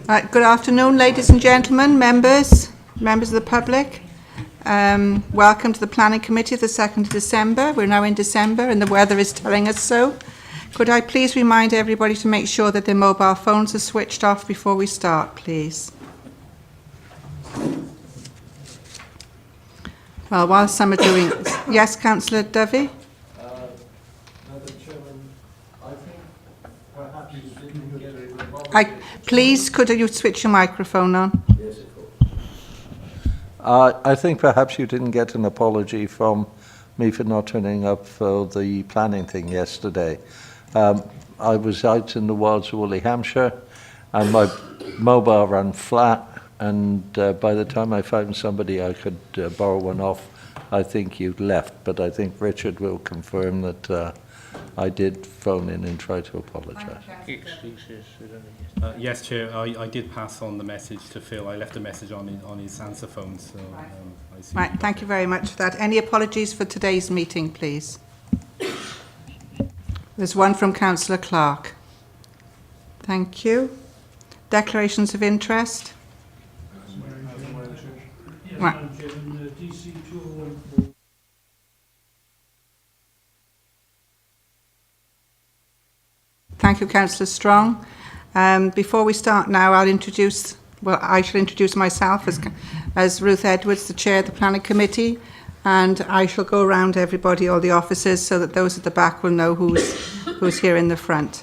Right, good afternoon, ladies and gentlemen, members of the public. Welcome to the Planning Committee of the 2nd of December. We're now in December and the weather is telling us so. Could I please remind everybody to make sure that their mobile phones are switched off before we start, please? Well, while some are doing... Yes, Councillor Dovey? Madam Chairman, I think perhaps you didn't get a... Please, could you switch your microphone on? Yes, of course. I think perhaps you didn't get an apology from me for not turning up for the planning thing yesterday. I was out in the wilds of Woolly Hampshire and my mobile ran flat, and by the time I found somebody I could borrow one off, I think you'd left. But I think Richard will confirm that I did phone in and try to apologise. Yes, Chair, I did pass on the message to Phil. I left a message on his answer phone. So, I see. Right, thank you very much for that. Any apologies for today's meeting, please? There's one from Councillor Clark. Thank you. Declarations of interest? Right. Thank you, Councillor Strong. Before we start now, I shall introduce myself as Ruth Edwards, the Chair of the Planning Committee, and I shall go around everybody, all the officers, so that those at the back will know who's here in the front.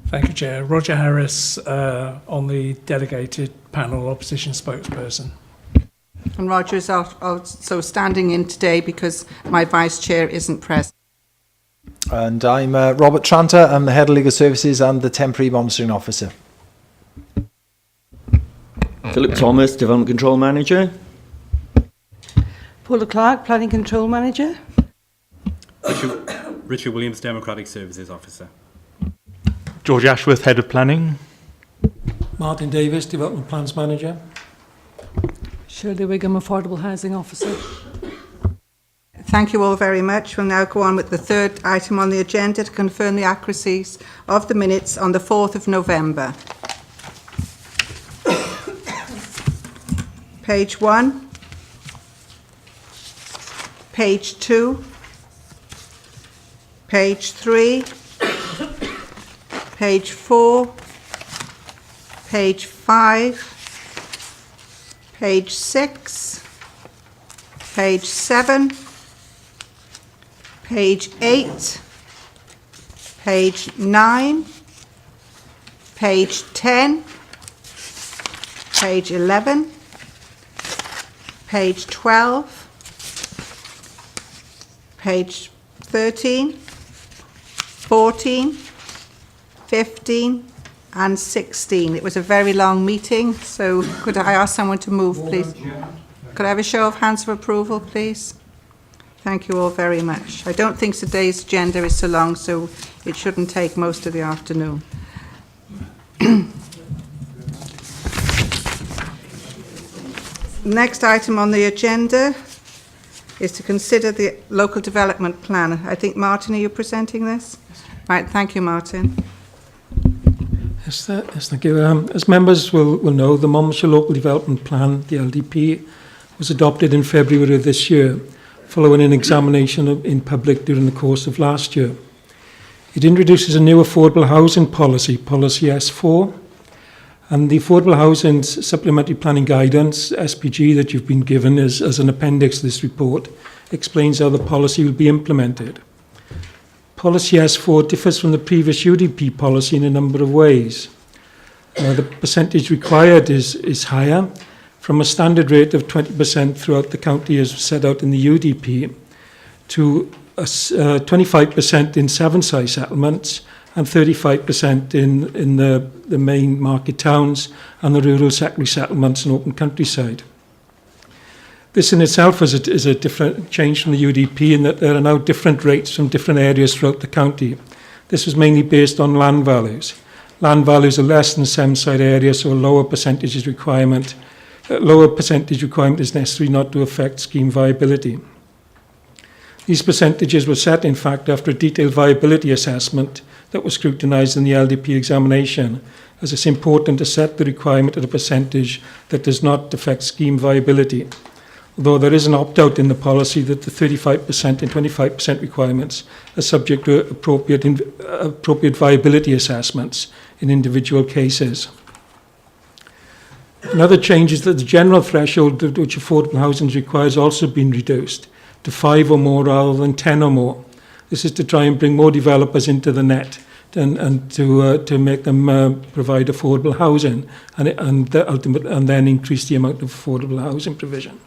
Thank you, Chair. Roger Harris, on the delegated panel opposition spokesperson. And Roger is also standing in today because my Vice Chair isn't present. And I'm Robert Tranter. I'm the Head of Legal Services and the Temporary Monitoring Officer. Philip Thomas, Development Control Manager. Paula Clark, Planning Control Manager. Richard Williams, Democratic Services Officer. George Ashworth, Head of Planning. Martin Davis, Development Plans Manager. Shirley Wigham, Affordable Housing Officer. Thank you all very much. We'll now go on with the third item on the agenda to confirm the accuracies of the minutes on the 4th of November. Page 1, page 2, page 3, page 4, page 5, page 6, page 7, page 8, page 9, page 10, page 11, page 12, page 13, 14, 15 and 16. It was a very long meeting, so could I ask someone to move, please? Could I have a show of hands for approval, please? Thank you all very much. I don't think today's agenda is so long, so it shouldn't take most of the afternoon. Next item on the agenda is to consider the local development plan. I think, Martin, are you presenting this? Right, thank you, Martin. Yes, thank you. As members will know, the Monmouthshire Local Development Plan, the LDP, was adopted in February of this year, following an examination in public during the course of last year. It introduces a new affordable housing policy, Policy S4, and the Affordable Housing Supplementary Planning Guidance, SPG, that you've been given as an appendix to this report, explains how the policy will be implemented. Policy S4 differs from the previous UDP policy in a number of ways. The percentage required is higher, from a standard rate of 20% throughout the county as set out in the UDP, to 25% in 7-site settlements and 35% in the main market towns and the rural secondary settlements and open countryside. This in itself is a different change from the UDP in that there are now different rates from different areas throughout the county. This was mainly based on land values. Land values are less than 7-site areas, so a lower percentage requirement is necessary not to affect scheme viability. These percentages were set, in fact, after a detailed viability assessment that was scrutinised in the LDP examination, as it's important to set the requirement at a percentage that does not affect scheme viability. Although there is an opt-out in the policy that the 35% and 25% requirements are subject to appropriate viability assessments in individual cases. Another change is that the general threshold at which affordable housing is required has also been reduced to 5 or more rather than 10 or more. This is to try and bring more developers into the net and to make them provide affordable housing and then increase the amount of affordable housing provision.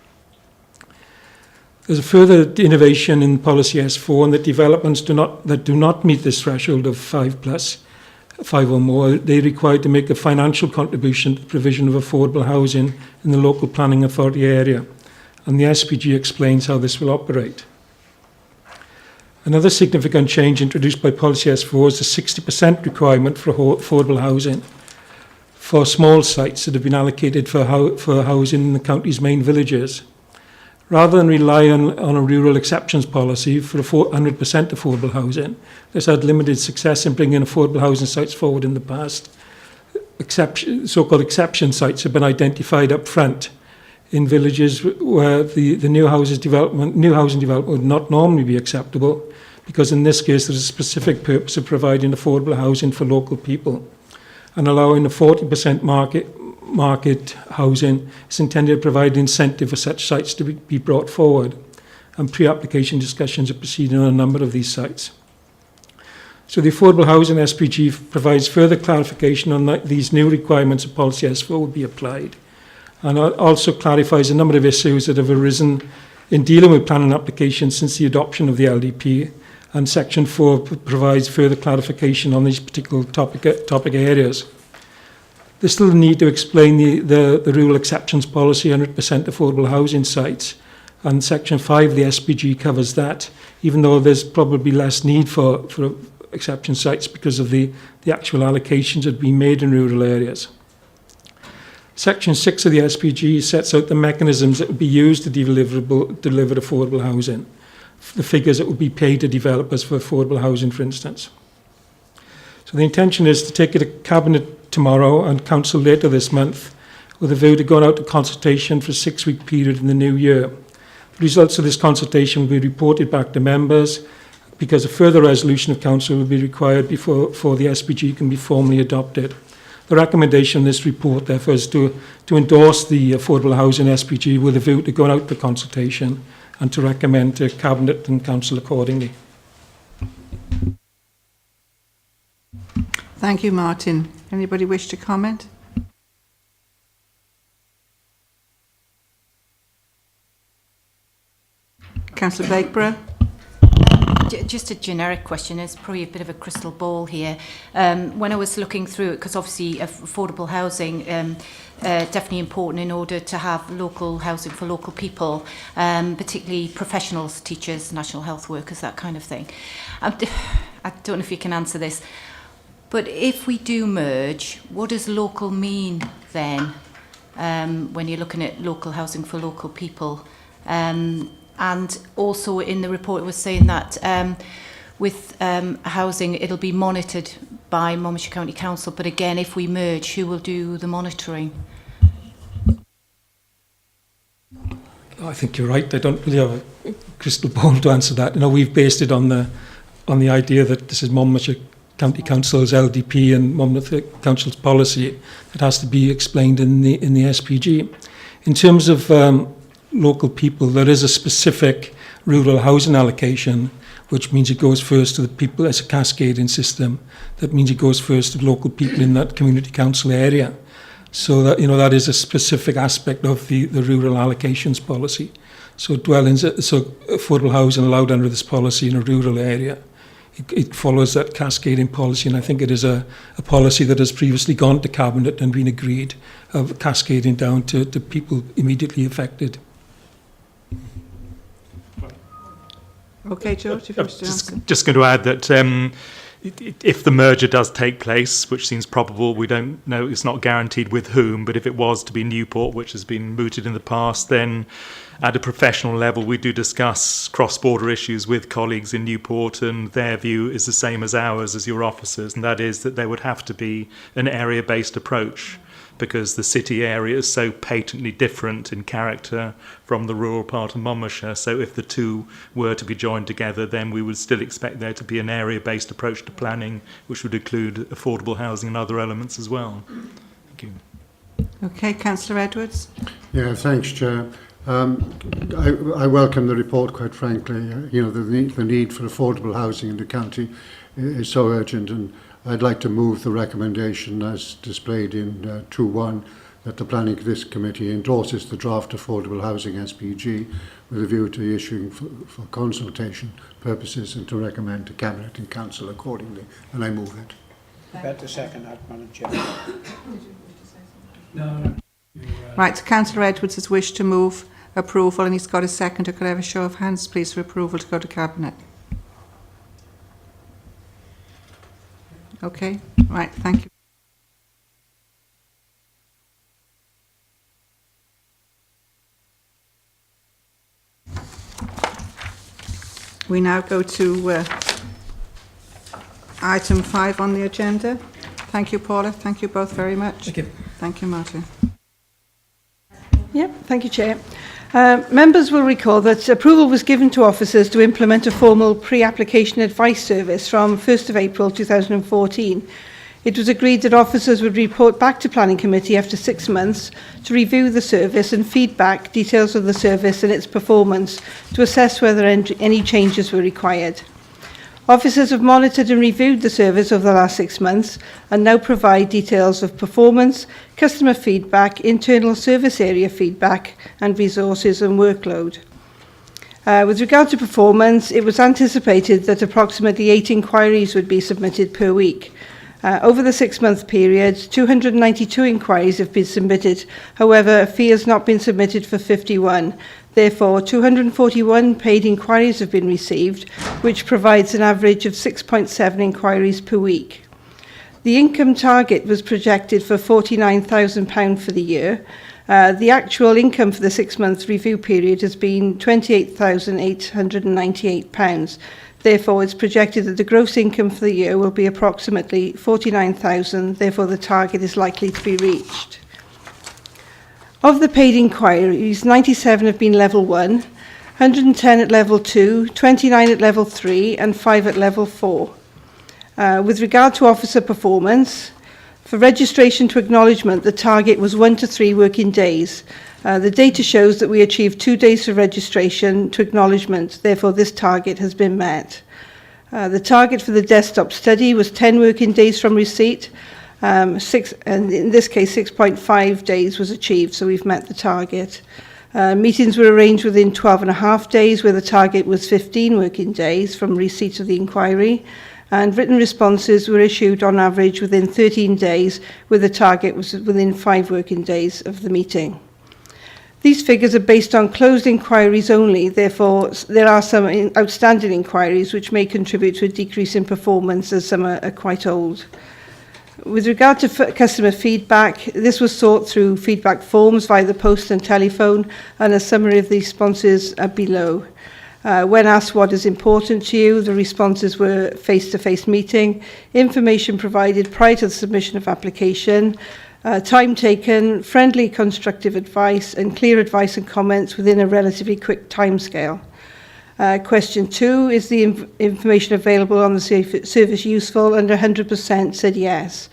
There's a further innovation in Policy S4, and that developments that do not meet this threshold of 5 or more, they're required to make a financial contribution to the provision of affordable housing in the local planning authority area. And the SPG explains how this will operate. Another significant change introduced by Policy S4 is the 60% requirement for affordable housing for small sites that have been allocated for housing in the county's main villages. Rather than rely on a rural exceptions policy for 100% affordable housing, this had limited success in bringing affordable housing sites forward in the past. So-called exception sites have been identified up front in villages where the new housing development would not normally be acceptable, because in this case there's a specific purpose of providing affordable housing for local people, and allowing a 40% market housing is intended to provide incentive for such sites to be brought forward, and pre-application discussions are proceeding on a number of these sites. So the Affordable Housing SPG provides further clarification on these new requirements of Policy S4 will be applied, and also clarifies a number of issues that have arisen in dealing with planning applications since the adoption of the LDP, and Section 4 provides further clarification on these particular topic areas. There's still a need to explain the rural exceptions policy, 100% affordable housing sites, and Section 5 of the SPG covers that, even though there's probably less need for exception sites because of the actual allocations that have been made in rural areas. Section 6 of the SPG sets out the mechanisms that would be used to deliver affordable housing, the figures that would be paid to developers for affordable housing, for instance. So the intention is to take it to Cabinet tomorrow and Council later this month, with a view to going out to consultation for a 6-week period in the new year. The results of this consultation will be reported back to members, because a further resolution of Council will be required before the SPG can be formally adopted. The recommendation in this report, therefore, is to endorse the Affordable Housing SPG with a view to going out to consultation and to recommend to Cabinet and Council accordingly. Thank you, Martin. Anybody wish to comment? Councillor Bakeborough? Just a generic question. It's probably a bit of a crystal ball here. When I was looking through it, because obviously affordable housing definitely important in order to have local housing for local people, particularly professionals, teachers, national health workers, that kind of thing. I don't know if you can answer this, but if we do merge, what does local mean then when you're looking at local housing for local people? And also in the report it was saying that with housing it'll be monitored by Monmouthshire County Council, but again, if we merge, who will do the monitoring? I think you're right. I don't really have a crystal ball to answer that. You know, we've based it on the idea that this is Monmouthshire County Council's LDP and Monmouthshire Council's policy that has to be explained in the SPG. In terms of local people, there is a specific rural housing allocation, which means it goes first to the people as a cascading system. That means it goes first to local people in that community council area. So that, you know, that is a specific aspect of the rural allocations policy. So affordable housing allowed under this policy in a rural area, it follows that cascading policy, and I think it is a policy that has previously gone to Cabinet and been agreed, of cascading down to people immediately affected. Okay, George, if you wish to answer. Just going to add that if the merger does take place, which seems probable, we don't know, it's not guaranteed with whom, but if it was to be Newport, which has been mooted in the past, then at a professional level we do discuss cross-border issues with colleagues in Newport, and their view is the same as ours, as your officers, and that is that there would have to be an area-based approach, because the city area is so patently different in character from the rural part of Monmouthshire. So if the two were to be joined together, then we would still expect there to be an area-based approach to planning, which would include affordable housing and other elements as well. Thank you. Okay, Councillor Edwards. Yeah, thanks, Chair. I welcome the report, quite frankly. The need for affordable housing in the county is so urgent, and I'd like to move the recommendation as displayed in 2.1 that the Planning this Committee endorses the draft Affordable Housing SPG with a view to issuing for consultation purposes and to recommend to Cabinet and Council accordingly. And I move it. Better second that, Madam Chair. Right, so Councillor Edwards has wished to move approval and he's got a second. Could I have a show of hands, please, for approval to go to Cabinet? Okay, right, thank you. We now go to item 5 on the agenda. Thank you, Paula. Thank you both very much. Thank you. Thank you, Martin. Yep, thank you, Chair. Members will recall that approval was given to officers to implement a formal pre-application advice service from 1st of April 2014. It was agreed that officers would report back to Planning Committee after 6 months to review the service and feedback details of the service and its performance to assess whether any changes were required. Officers have monitored and reviewed the service over the last 6 months and now provide details of performance, customer feedback, internal service area feedback and resources and workload. With regard to performance, it was anticipated that approximately 8 inquiries would be submitted per week. Over the 6-month period, 292 inquiries have been submitted. However, a fee has not been submitted for 51. Therefore, 241 paid inquiries have been received, which provides an average of 6.7 inquiries per week. The income target was projected for £49,000 for the year. The actual income for the 6-month review period has been £28,898. Therefore, it's projected that the gross income for the year will be approximately £49,000. Therefore, the target is likely to be reached. Of the paid inquiries, 97 have been level 1, 110 at level 2, 29 at level 3 and 5 at level 4. With regard to officer performance, for registration to acknowledgement, the target was 1 to 3 working days. The data shows that we achieved 2 days for registration to acknowledgement. Therefore, this target has been met. The target for the desktop study was 10 working days from receipt. And in this case 6.5 days was achieved, so we've met the target. Meetings were arranged within 12.5 days, where the target was 15 working days from receipt of the inquiry, and written responses were issued on average within 13 days, where the target was within 5 working days of the meeting. These figures are based on closed inquiries only. Therefore, there are some outstanding inquiries which may contribute to a decrease in performance, as some are quite old. With regard to customer feedback, this was sought through feedback forms via the post and telephone, and a summary of the responses are below. When asked what is important to you, the responses were face-to-face meeting, information provided prior to the submission of application, time taken, friendly constructive advice, and clear advice and comments within a relatively quick timescale. Question 2, is the information available on the service useful? And 100% said yes.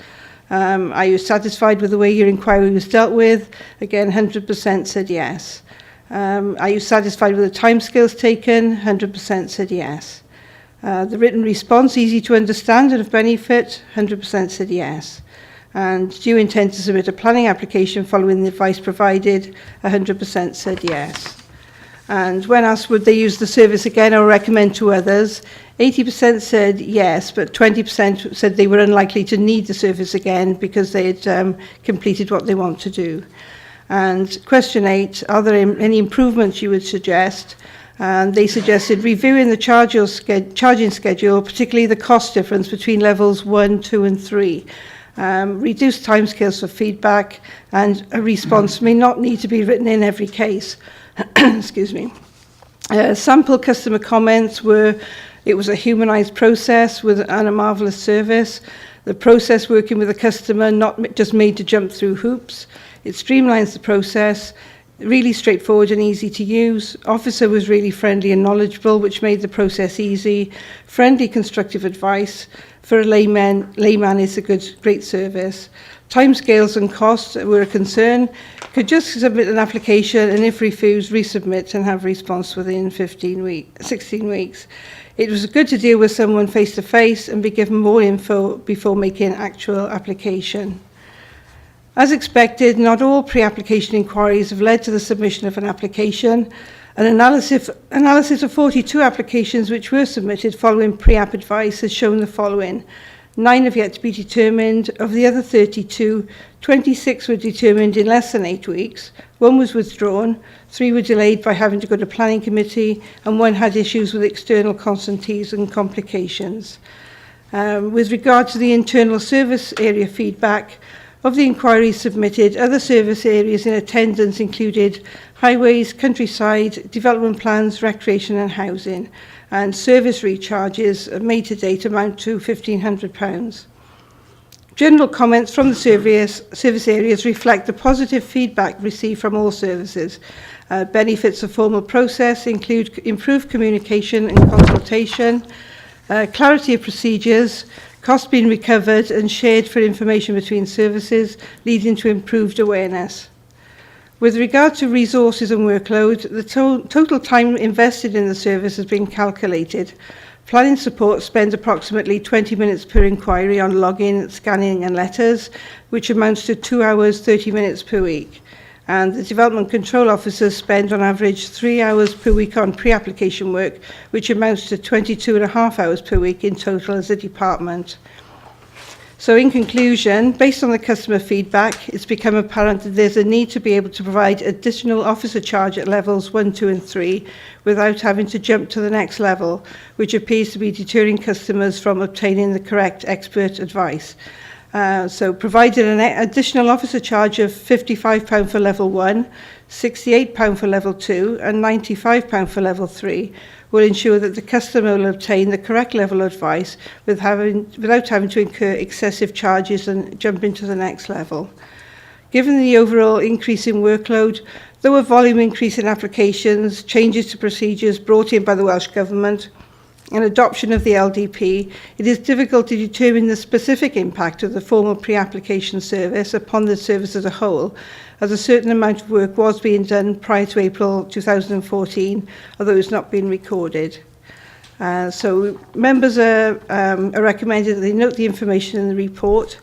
Are you satisfied with the way your inquiry was dealt with? Again, 100% said yes. Are you satisfied with the timescales taken? 100% said yes. The written response, easy to understand and of benefit? 100% said yes. And do you intend to submit a planning application following the advice provided? 100% said yes. And when asked would they use the service again or recommend to others, 80% said yes, but 20% said they were unlikely to need the service again because they had completed what they want to do. And question 8, are there any improvements you would suggest? And they suggested reviewing the charging schedule, particularly the cost difference between levels 1, 2 and 3. Reduced timescales for feedback, and a response may not need to be written in every case. Excuse me. Sample customer comments were, it was a humanised process and a marvellous service. The process working with the customer, not just made to jump through hoops. It streamlines the process, really straightforward and easy to use. Officer was really friendly and knowledgeable, which made the process easy. Friendly, constructive advice. For a layman is a great service. Timescales and costs were a concern. Could just submit an application, and if refused, resubmit and have response within 16 weeks. It was good to deal with someone face to face and be given more info before making actual application. As expected, not all pre-application inquiries have led to the submission of an application. An analysis of 42 applications which were submitted following pre-app advice has shown the following. 9 have yet to be determined. Of the other 32, 26 were determined in less than 8 weeks. 1 was withdrawn, 3 were delayed by having to go to planning committee, and 1 had issues with external consultees and complications. With regard to the internal service area feedback, of the inquiries submitted, other service areas in attendance included highways, countryside, development plans, recreation and housing, and service recharges made to date amount to £1,500. General comments from the service areas reflect the positive feedback received from all services. Benefits of formal process include improved communication and consultation, clarity of procedures, costs being recovered and shared for information between services, leading to improved awareness. With regard to resources and workload, the total time invested in the service has been calculated. Planning support spends approximately 20 minutes per inquiry on login, scanning and letters, which amounts to 2 hours, 30 minutes per week. And the development control officers spend on average 3 hours per week on pre-application work, which amounts to 22.5 hours per week in total as a department. So in conclusion, based on the customer feedback, it's become apparent that there's a need to be able to provide additional officer charge at levels 1, 2 and 3 without having to jump to the next level, which appears to be deterring customers from obtaining the correct expert advice. So provided an additional officer charge of £55 for level 1, £68 for level 2 and £95 for level 3 will ensure that the customer will obtain the correct level of advice without having to incur excessive charges and jump into the next level. Given the overall increase in workload, though a volume increase in applications, changes to procedures brought in by the Welsh Government, and adoption of the LDP, it is difficult to determine the specific impact of the formal pre-application service upon the service as a whole, as a certain amount of work was being done prior to April 2014, although it's not been recorded. So members are recommended that they note the information in the report.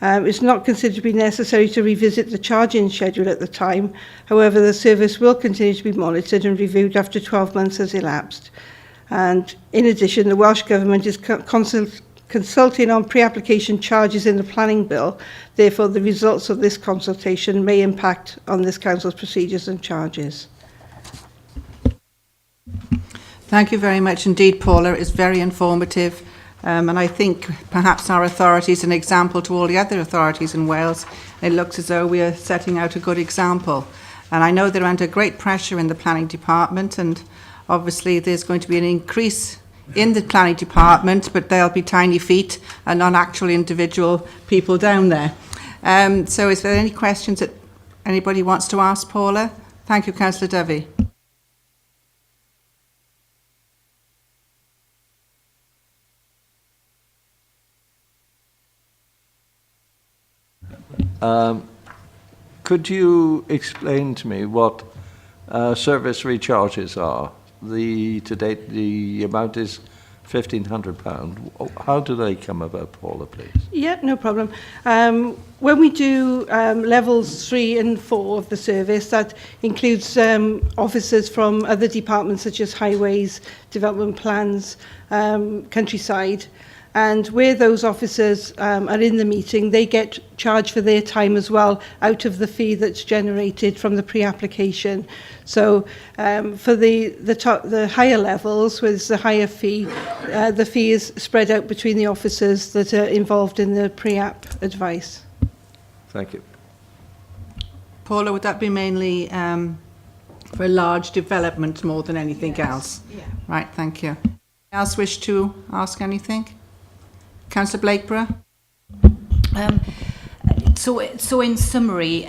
It's not considered to be necessary to revisit the charging schedule at the time. However, the service will continue to be monitored and reviewed after 12 months has elapsed. And in addition, the Welsh Government is consulting on pre-application charges in the planning bill. Therefore, the results of this consultation may impact on this council's procedures and charges. Thank you very much indeed, Paula. It's very informative. And I think perhaps our authority is an example to all the other authorities in Wales. It looks as though we are setting out a good example. And I know they're under great pressure in the planning department, and obviously there's going to be an increase in the planning department, but there'll be tiny feet and not actual individual people down there. So is there any questions that anybody wants to ask Paula? Thank you, Councillor Dovey. Could you explain to me what service recharges are? To date, the amount is £1,500. How do they come about, Paula, please? Yeah, no problem. When we do levels 3 and 4 of the service, that includes officers from other departments such as highways, development plans, countryside, And where those officers are in the meeting, they get charged for their time as well out of the fee that's generated from the pre-application. So for the higher levels, with the higher fee, the fee is spread out between the officers that are involved in the pre-app advice. Thank you. Paula, would that be mainly for a large development more than anything else? Yeah. Right, thank you. Anyone else wish to ask anything? Councillor Blakeborough? So in summary,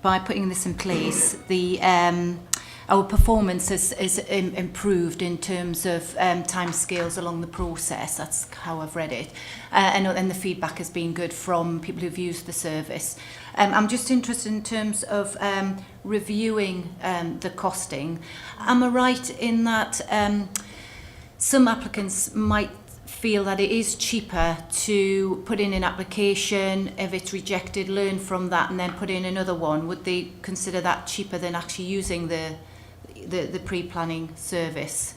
by putting this in place, our performance is improved in terms of timescales along the process. That's how I've read it. And the feedback has been good from people who've used the service. I'm just interested in terms of reviewing the costing. Am I right in that some applicants might feel that it is cheaper to put in an application, if it's rejected, learn from that and then put in another one? Would they consider that cheaper than actually using the pre-planning service?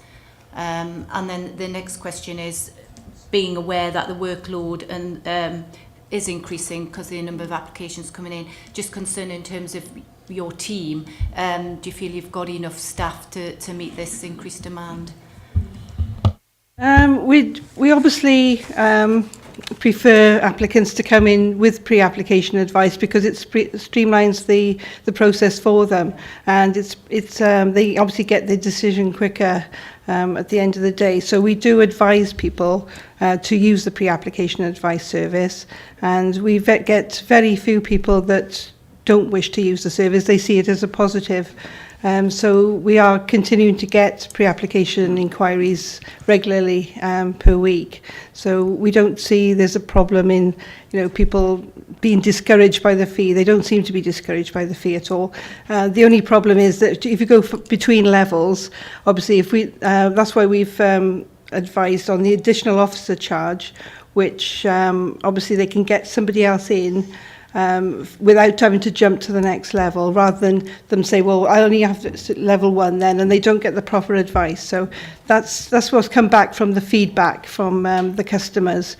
And then the next question is, being aware that the workload and is increasing because the number of applications coming in, just concerned in terms of your team, do you feel you've got enough staff to meet this increased demand? We obviously prefer applicants to come in with pre-application advice because it streamlines the process for them, and they obviously get the decision quicker at the end of the day. So we do advise people to use the pre-application advice service, and we get very few people that don't wish to use the service. They see it as a positive. So we are continuing to get pre-application inquiries regularly per week. So we don't see there's a problem in people being discouraged by the fee. They don't seem to be discouraged by the fee at all. The only problem is that if you go between levels, obviously that's why we've advised on the additional officer charge, which obviously they can get somebody else in without having to jump to the next level, rather than them say, well, I only have level 1 then, and they don't get the proper advice. So that's what's come back from the feedback from the customers.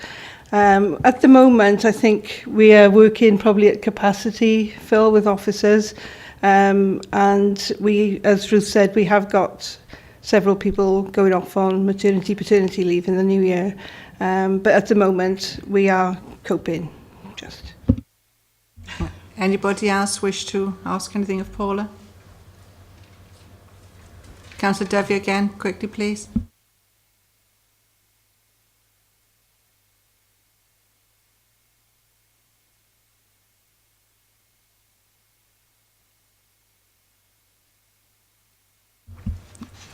At the moment, I think we are working probably at capacity, Phil, with officers. And we, as Ruth said, we have got several people going off on paternity leave in the new year. But at the moment, we are coping, just. Anybody else wish to ask anything of Paula? Councillor Devi again, quickly please.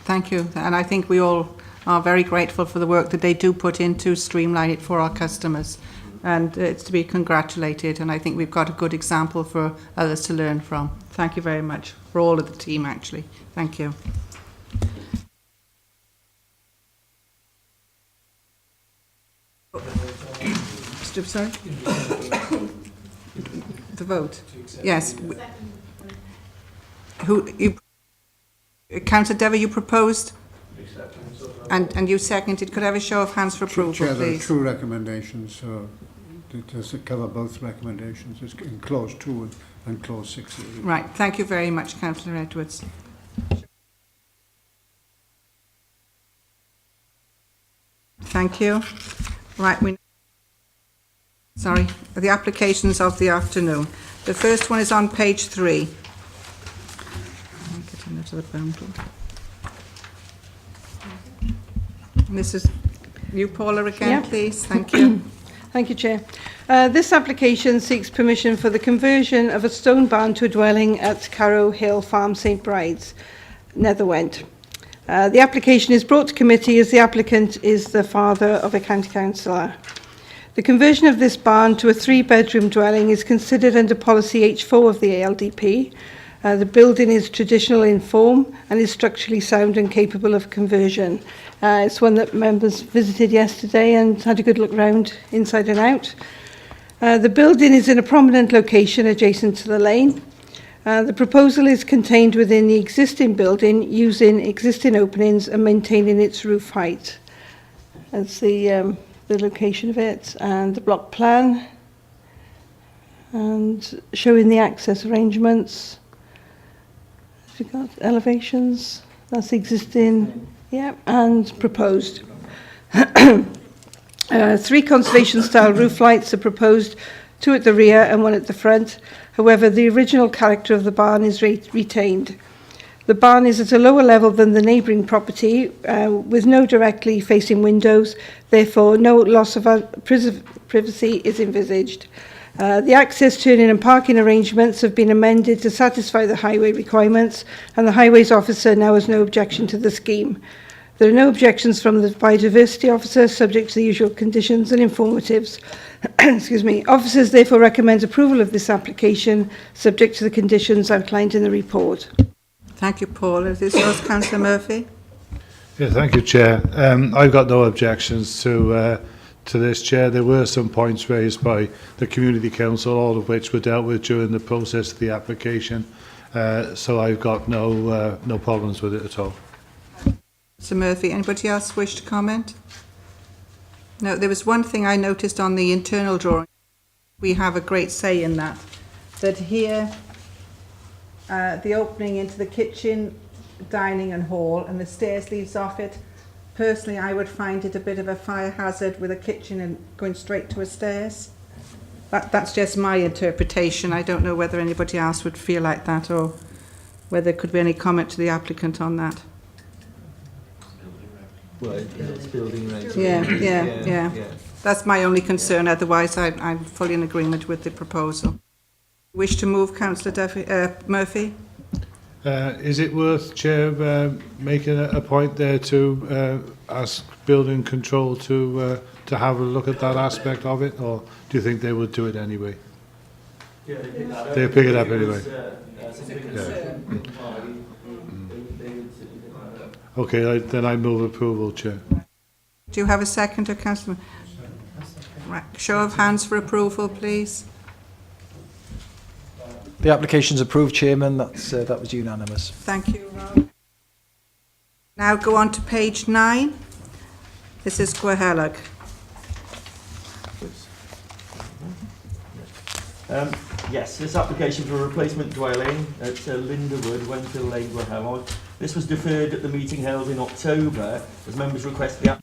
Thank you, and I think we all are very grateful for the work that they do put in to streamline it for our customers. And it's to be congratulated, and I think we've got a good example for others to learn from. Thank you very much, for all of the team actually. Thank you. Sorry? The vote? Yes. Councillor Devi, you proposed? And you seconded. Could I have a show of hands for approval, Chair, please? there are 2 recommendations, so does it cover both recommendations? It's in clause 2 and clause 6. Right, thank you very much, Councillor Edwards. Thank you. Right, sorry, the applications of the afternoon. The first one is on page 3. Get into the bundle. And this is you, Paula, again, please. Thank you. Thank you, Chair. This application seeks permission for the conversion of a stone barn to a dwelling at Carrow Hill Farm, St Bride's, Netherwent. The application is brought to committee as the applicant is the father of a county councillor. The conversion of this barn to a 3-bedroom dwelling is considered under policy H4 of the ALDP. The building is traditional in form and is structurally sound and capable of conversion. It's one that members visited yesterday and had a good look round inside and out. The building is in a prominent location adjacent to the lane. The proposal is contained within the existing building using existing openings and maintaining its roof height. As the the location of it, and the block plan, and showing the access arrangements. Have you got elevations? That's existing, yeah, and proposed. 3 conservation-style roof lights are proposed, 2 at the rear and 1 at the front. However, the original character of the barn is retained. The barn is at a lower level than the neighbouring property, with no directly facing windows, therefore no loss of privacy is envisaged. The access, turning and parking arrangements have been amended to satisfy the highway requirements, and the highways officer now has no objection to the scheme. There are no objections from the biodiversity officer, subject to the usual conditions and informatives. Excuse me. Officers therefore recommend approval of this application, subject to the conditions outlined in the report. Thank you, Paul. Is this yours, Councillor Murphy? Yeah, thank you, Chair. I've got no objections to this, Chair. There were some points raised by the Community Council, all of which were dealt with during the process of the application. So I've got no problems with it at all. Mr. Murphy, anybody else wish to comment? No, there was one thing I noticed on the internal drawing. We have a great say in that. That here, the opening into the kitchen, dining and hall, and the stairs leads off it. Personally, I would find it a bit of a fire hazard with a kitchen and going straight to a stairs. That's just my interpretation. I don't know whether anybody else would feel like that, or whether there could be any comment to the applicant on that. Well, it's building regs. Yeah. That's my only concern. Otherwise, I'm fully in agreement with the proposal. Wish to move, Councillor Murphy? Is it worth, Chair, making a point there to ask building control to have a look at that aspect of it, or do you think they would do it anyway? Yeah, They'll pick it up anyway. Okay, then I move approval, Chair. Do you have a second, Councillor? Right. Show of hands for approval, please. The application's approved, Chairman. That was unanimous. Thank you, Rob. Now go on to page 9. This is Gwahelag. Yes, this application for a replacement dwelling at Linderwood, Wenfield Lane, Gwahelag. This was deferred at the meeting held in October as members requested the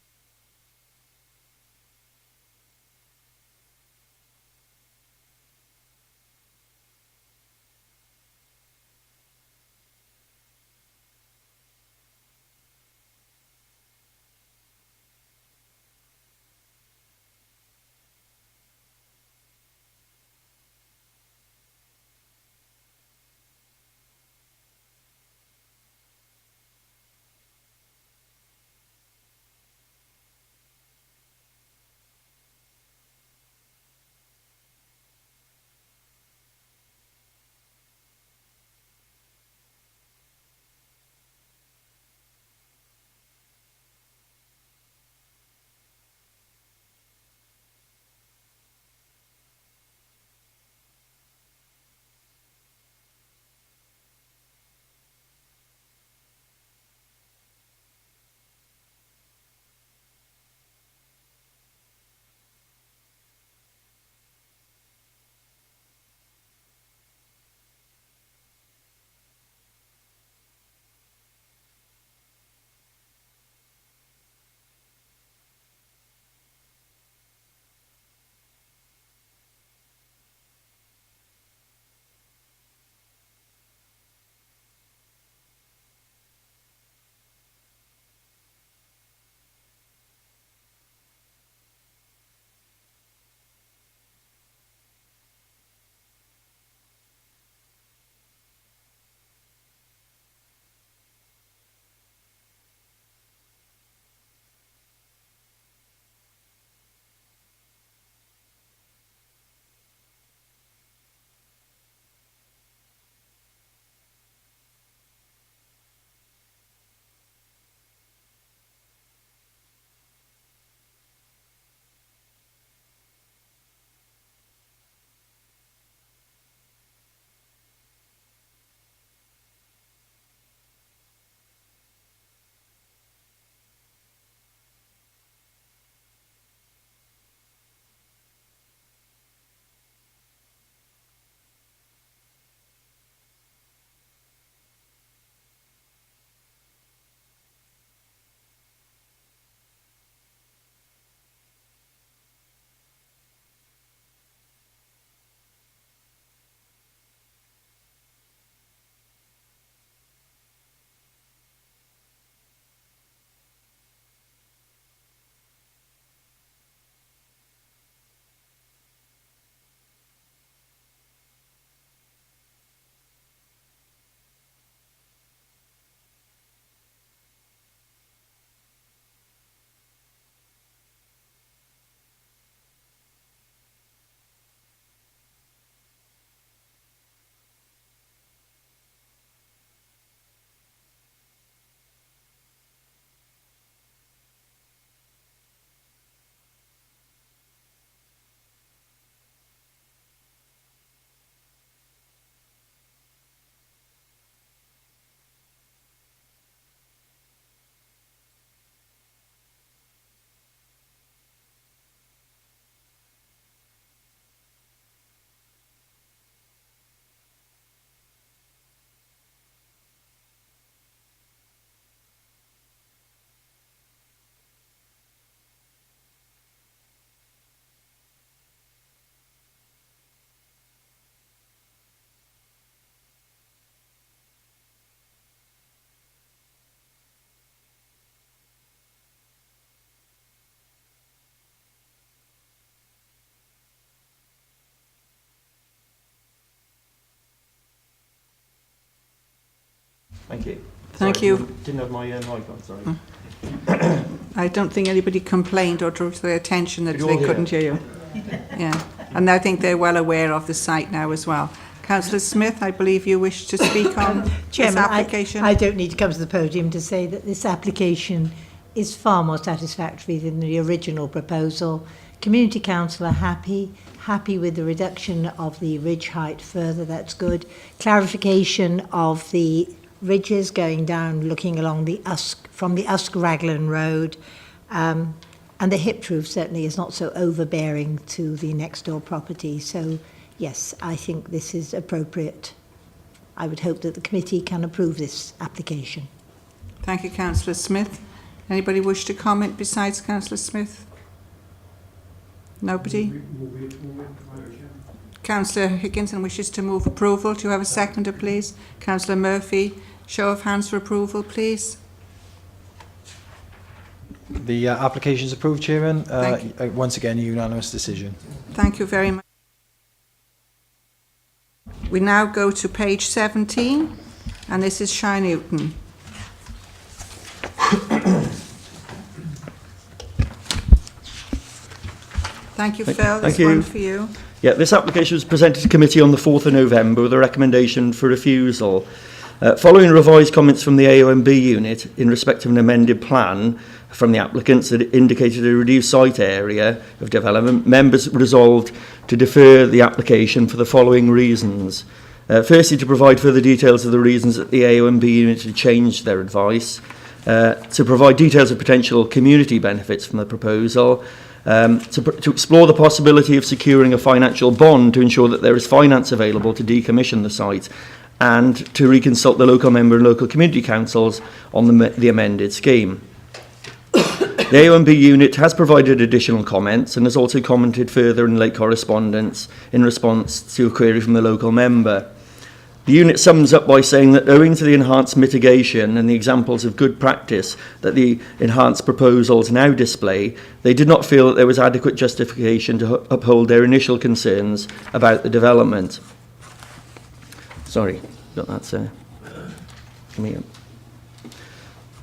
Thank you. Thank Sorry, you. Didn't have my mic on, sorry. I don't think anybody complained or drew to their attention that You're they here. couldn't hear you. Yeah, and I think they're well aware of the site now as well. Councillor Smith, I believe you wish to speak on this Chairman, application. I don't need to come to the podium to say that this application is far more satisfactory than the original proposal. Community Council are happy with the reduction of the ridge height further, that's good. Clarification of the ridges going down, looking along the from the Usk Raglan Road. And the hip roof certainly is not so overbearing to the next door property. So yes, I think this is appropriate. I would hope that the committee can approve this application. Thank you, Councillor Smith. Anybody wish to comment besides Councillor Smith? Nobody? Councillor Higginson wishes to move approval. Do you have a seconder, please? Councillor Murphy, show of hands for approval, please. The application is approved, Chairman. Thank Once again, a unanimous decision. Thank you very much. We now go to page 17, and this is Shire Newton. Thank you, Phil. Thank This you. one for you. Yeah, this application was presented to committee on the 4th of November with a recommendation for refusal. Following revised comments from the AONB unit in respect of an amended plan from the applicants that indicated a reduced site area of development, members resolved to defer the application for the following reasons. Firstly, to provide further details of the reasons that the AONB unit had changed their advice, to provide details of potential community benefits from the proposal, to explore the possibility of securing a financial bond to ensure that there is finance available to decommission the site, and to reconsult the local member and local community councils on the amended scheme. The AONB unit has provided additional comments and has also commented further in late correspondence in response to a query from the local member. The unit sums up by saying that owing to the enhanced mitigation and the examples of good practice that the enhanced proposals now display, they did not feel that there was adequate justification to uphold their initial concerns about the development. Sorry, got that, sir.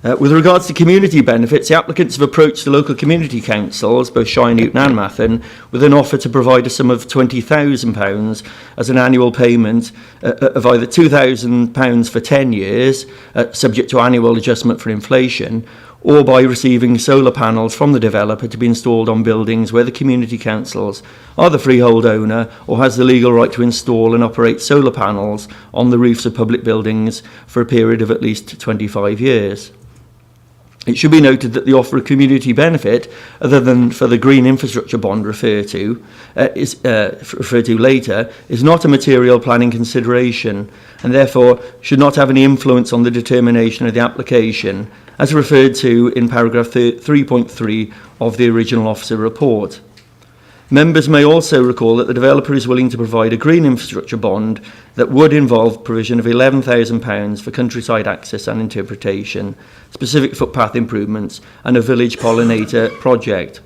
With regards to community benefits, the applicants have approached the local community councils, both Shire Newton and Mathen, with an offer to provide a sum of £20,000 as an annual payment of either £2,000 for 10 years, subject to annual adjustment for inflation, or by receiving solar panels from the developer to be installed on buildings where the community councils are the freehold owner or has the legal right to install and operate solar panels on the roofs of public buildings for a period of at least 25 years. It should be noted that the offer of community benefit, other than for the green infrastructure bond referred to later, is not a material planning consideration and therefore should not have any influence on the determination of the application, as referred to in paragraph 3.3 of the original officer report. Members may also recall that the developer is willing to provide a green infrastructure bond that would involve provision of £11,000 for countryside access and interpretation, specific footpath improvements and a village pollinator project.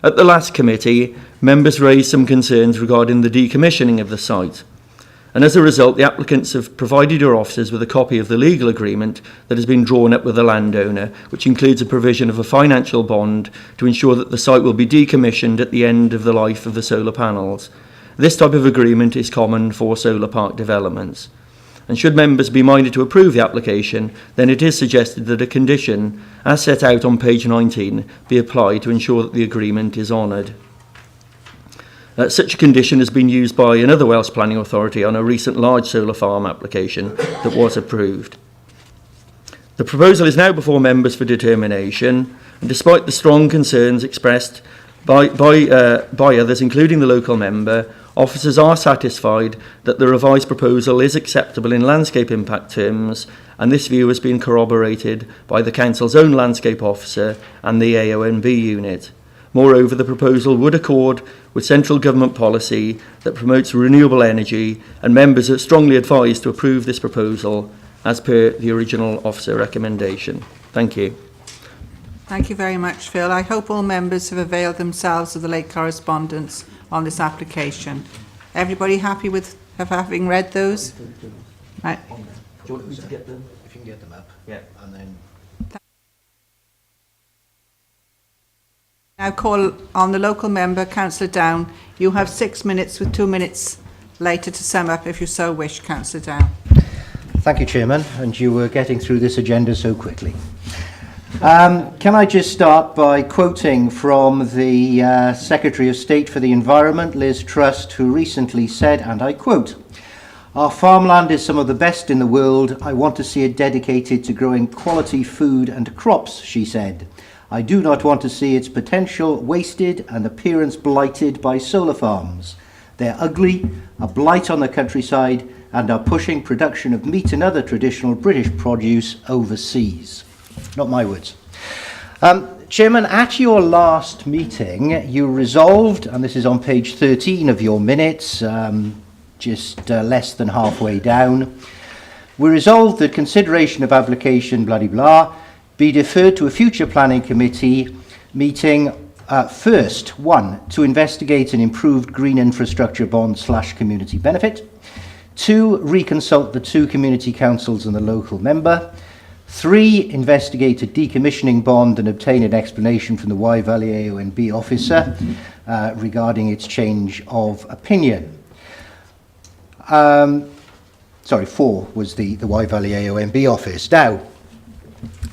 At the last committee, members raised some concerns regarding the decommissioning of the site. And as a result, the applicants have provided your officers with a copy of the legal agreement that has been drawn up with the landowner, which includes a provision of a financial bond to ensure that the site will be decommissioned at the end of the life of the solar panels. This type of agreement is common for solar park developments. And should members be minded to approve the application, then it is suggested that a condition, as set out on page 19, be applied to ensure that the agreement is honoured. Such a condition has been used by another Welsh planning authority on a recent large solar farm application that was approved. The proposal is now before members for determination, and despite the strong concerns expressed by others, including the local member, officers are satisfied that the revised proposal is acceptable in landscape impact terms, and this view has been corroborated by the council's own landscape officer and the AONB unit. Moreover, the proposal would accord with central government policy that promotes renewable energy, and members are strongly advised to approve this proposal as per the original officer recommendation. Thank you. Thank you very much, Phil. I hope all members have availed themselves of the late correspondence on this application. Everybody happy with having read those? Right. Do you want me to get them? if you can get them up. Yeah. And then Now call on the local member, Councillor Down. You have 6 minutes with 2 minutes later to sum up if you so wish, Councillor Down. thank you, Chairman, and you were getting through this agenda so quickly. Can I just start by quoting from the Secretary of State for the Environment, Liz Truss, who recently said, and I quote, "Our farmland is some of the best in the world. I want to see it dedicated to growing quality food and crops," she said. "I do not want to see its potential wasted and appearance blighted by solar farms. They're ugly, a blight on the countryside, and are pushing production of meat and other traditional British produce overseas." Not my words. Chairman, at your last meeting, you resolved, and this is on page 13 of your minutes, just less than halfway down, we resolved that consideration of application blah, blah, blah, be deferred to a future planning committee meeting. First, 1, to investigate an improved green infrastructure bond / community benefit. 2, reconsult the 2 community councils and the local member. 3, investigate a decommissioning bond and obtain an explanation from the Wye Valley AONB officer regarding its change of opinion. 4 was the Wye Valley AONB office. Now,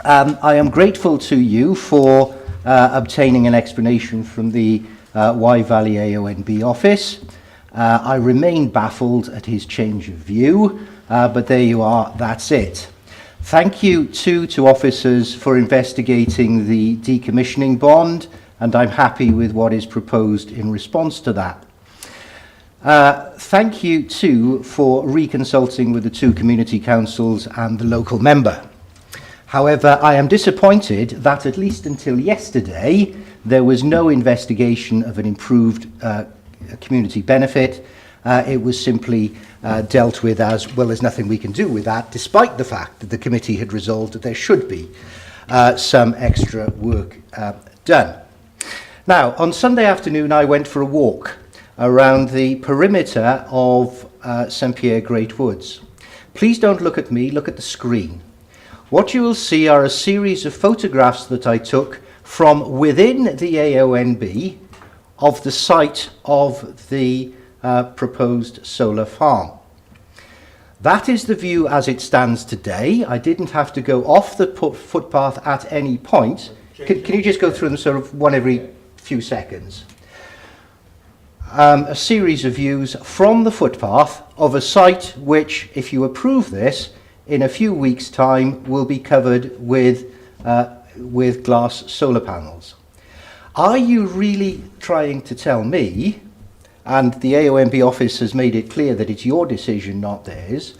I am grateful to you for obtaining an explanation from the Wye Valley AONB office. I remain baffled at his change of view, but there you are, that's it. Thank you to officers for investigating the decommissioning bond, and I'm happy with what is proposed in response to that. Thank you too for reconsulting with the 2 community councils and the local member. However, I am disappointed that at least until yesterday, there was no investigation of an improved community benefit. It was simply dealt with as, well, there's nothing we can do with that, despite the fact that the committee had resolved that there should be some extra work done. Now, on Sunday afternoon, I went for a walk around the perimeter of St Pierre Great Woods. Please don't look at me, look at the screen. What you will see are a series of photographs that I took from within the AONB of the site of the proposed solar farm. That is the view as it stands today. I didn't have to go off the footpath at any point. Can you just go through them sort of one every few seconds? A series of views from the footpath of a site which, if you approve this, in a few weeks' time will be covered with glass solar panels. Are you really trying to tell me, and the AONB office has made it clear that it's your decision, not theirs,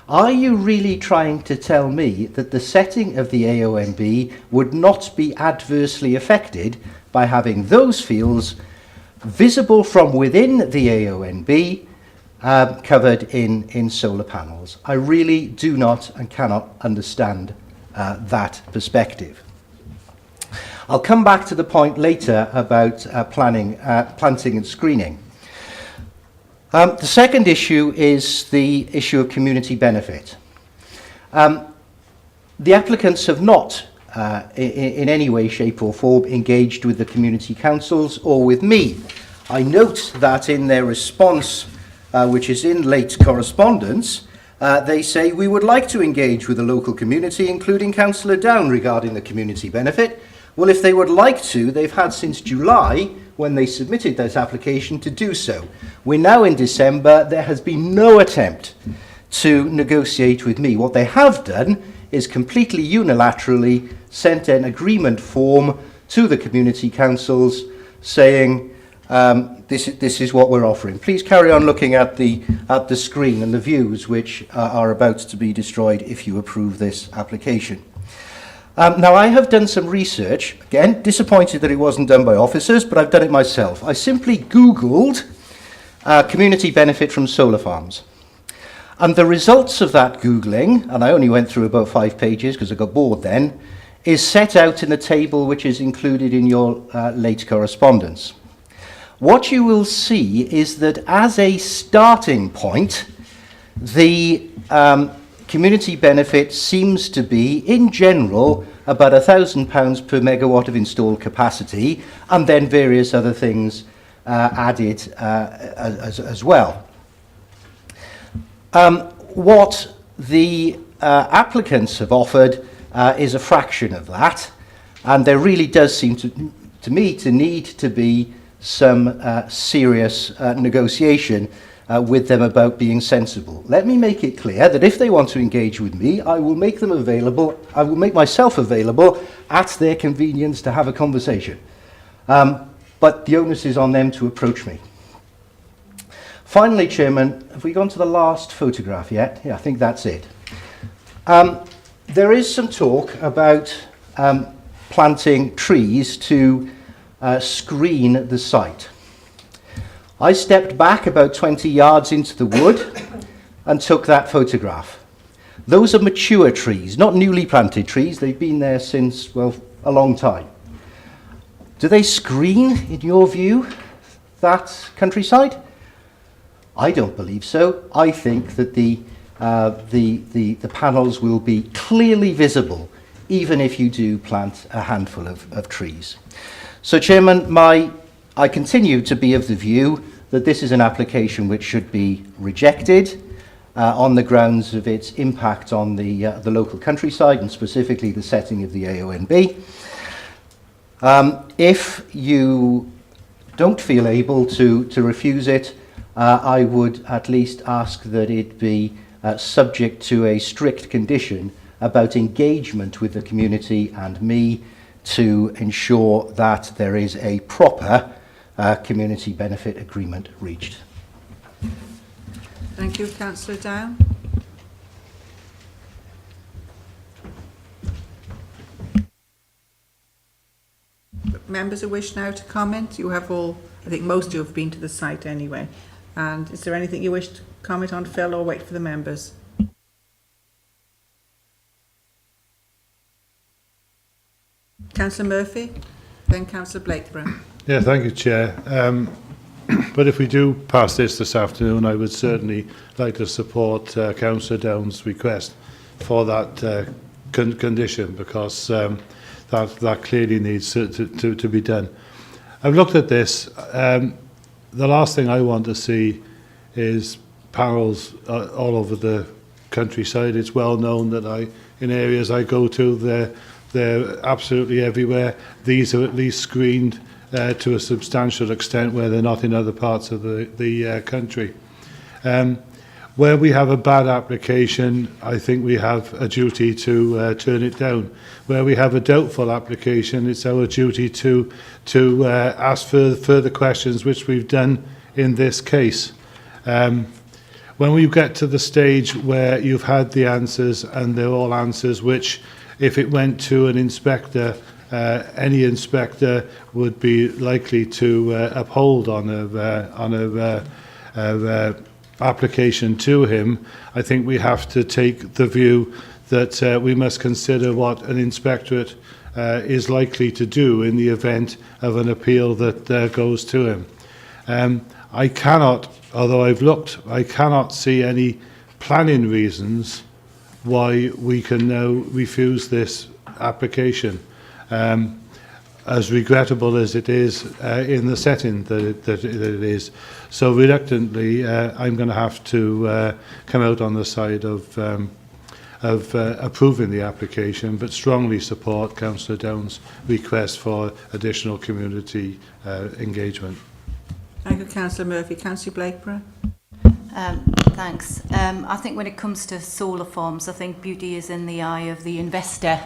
are you really trying to tell me that the setting of the AONB would not be adversely affected by having those fields visible from within the AONB covered in solar panels? I really do not and cannot understand that perspective. I'll come back to the point later about planting and screening. The second issue is the issue of community benefit. The applicants have not in any way, shape or form engaged with the community councils or with me. I note that in their response, which is in late correspondence, they say we would like to engage with the local community, including Councillor Down, regarding the community benefit. Well, if they would like to, they've had since July, when they submitted this application, to do so. We're now in December. There has been no attempt to negotiate with me. What they have done is completely unilaterally sent an agreement form to the community councils saying this is what we're offering. Please carry on looking at the screen and the views which are about to be destroyed if you approve this application. Now, I have done some research. Again, disappointed that it wasn't done by officers, but I've done it myself. I simply Googled community benefit from solar farms. And the results of that Googling, and I only went through about 5 pages because I got bored then, is set out in the table which is included in your late correspondence. What you will see is that as a starting point, the community benefit seems to be, in general, about £1,000 per megawatt of installed capacity, and then various other things added as well. What the applicants have offered is a fraction of that, and there really does seem to me to need to be some serious negotiation with them about being sensible. Let me make it clear that if they want to engage with me, I will make them available, I will make myself available at their convenience to have a conversation. But the onus is on them to approach me. Finally, Chairman, have we gone to the last photograph yet? Yeah, I think that's it. There is some talk about planting trees to screen the site. I stepped back about 20 yards into the wood and took that photograph. Those are mature trees, not newly planted trees. They've been there since, well, a long time. Do they screen, in your view, that countryside? I don't believe so. I think that the panels will be clearly visible, even if you do plant a handful of trees. So, Chairman, I continue to be of the view that this is an application which should be rejected on the grounds of its impact on the local countryside, and specifically the setting of the AONB. If you don't feel able to refuse it, I would at least ask that it be subject to a strict condition about engagement with the community and me to ensure that there is a proper community benefit agreement reached. Thank you, Councillor Down. Members who wish now to comment, you have all, I think most of you have been to the site anyway. And is there anything you wish to comment on, Phil, or wait for the members? Councillor Murphy, then Councillor Blakeborough. Yeah, thank you, Chair. But if we do pass this afternoon, I would certainly like to support Councillor Down's request for that condition, because that clearly needs to be done. I've looked at this. The last thing I want to see is panels all over the countryside. It's well known that in areas I go to, they're absolutely everywhere. These are at least screened to a substantial extent where they're not in other parts of the country. Where we have a bad application, I think we have a duty to turn it down. Where we have a doubtful application, it's our duty to ask for further questions, which we've done in this case. When we get to the stage where you've had the answers, and they're all answers which, if it went to an inspector, any inspector would be likely to uphold on a application to him, I think we have to take the view that we must consider what an inspectorate is likely to do in the event of an appeal that goes to him. I cannot, although I've looked, I cannot see any planning reasons why we can now refuse this application. As regrettable as it is in the setting that it is. So reluctantly, I'm going to have to come out on the side of approving the application, but strongly support Councillor Down's request for additional community engagement. Thank you, Councillor Murphy. Councillor Blakeborough. Thanks. I think when it comes to solar farms, I think beauty is in the eye of the investor.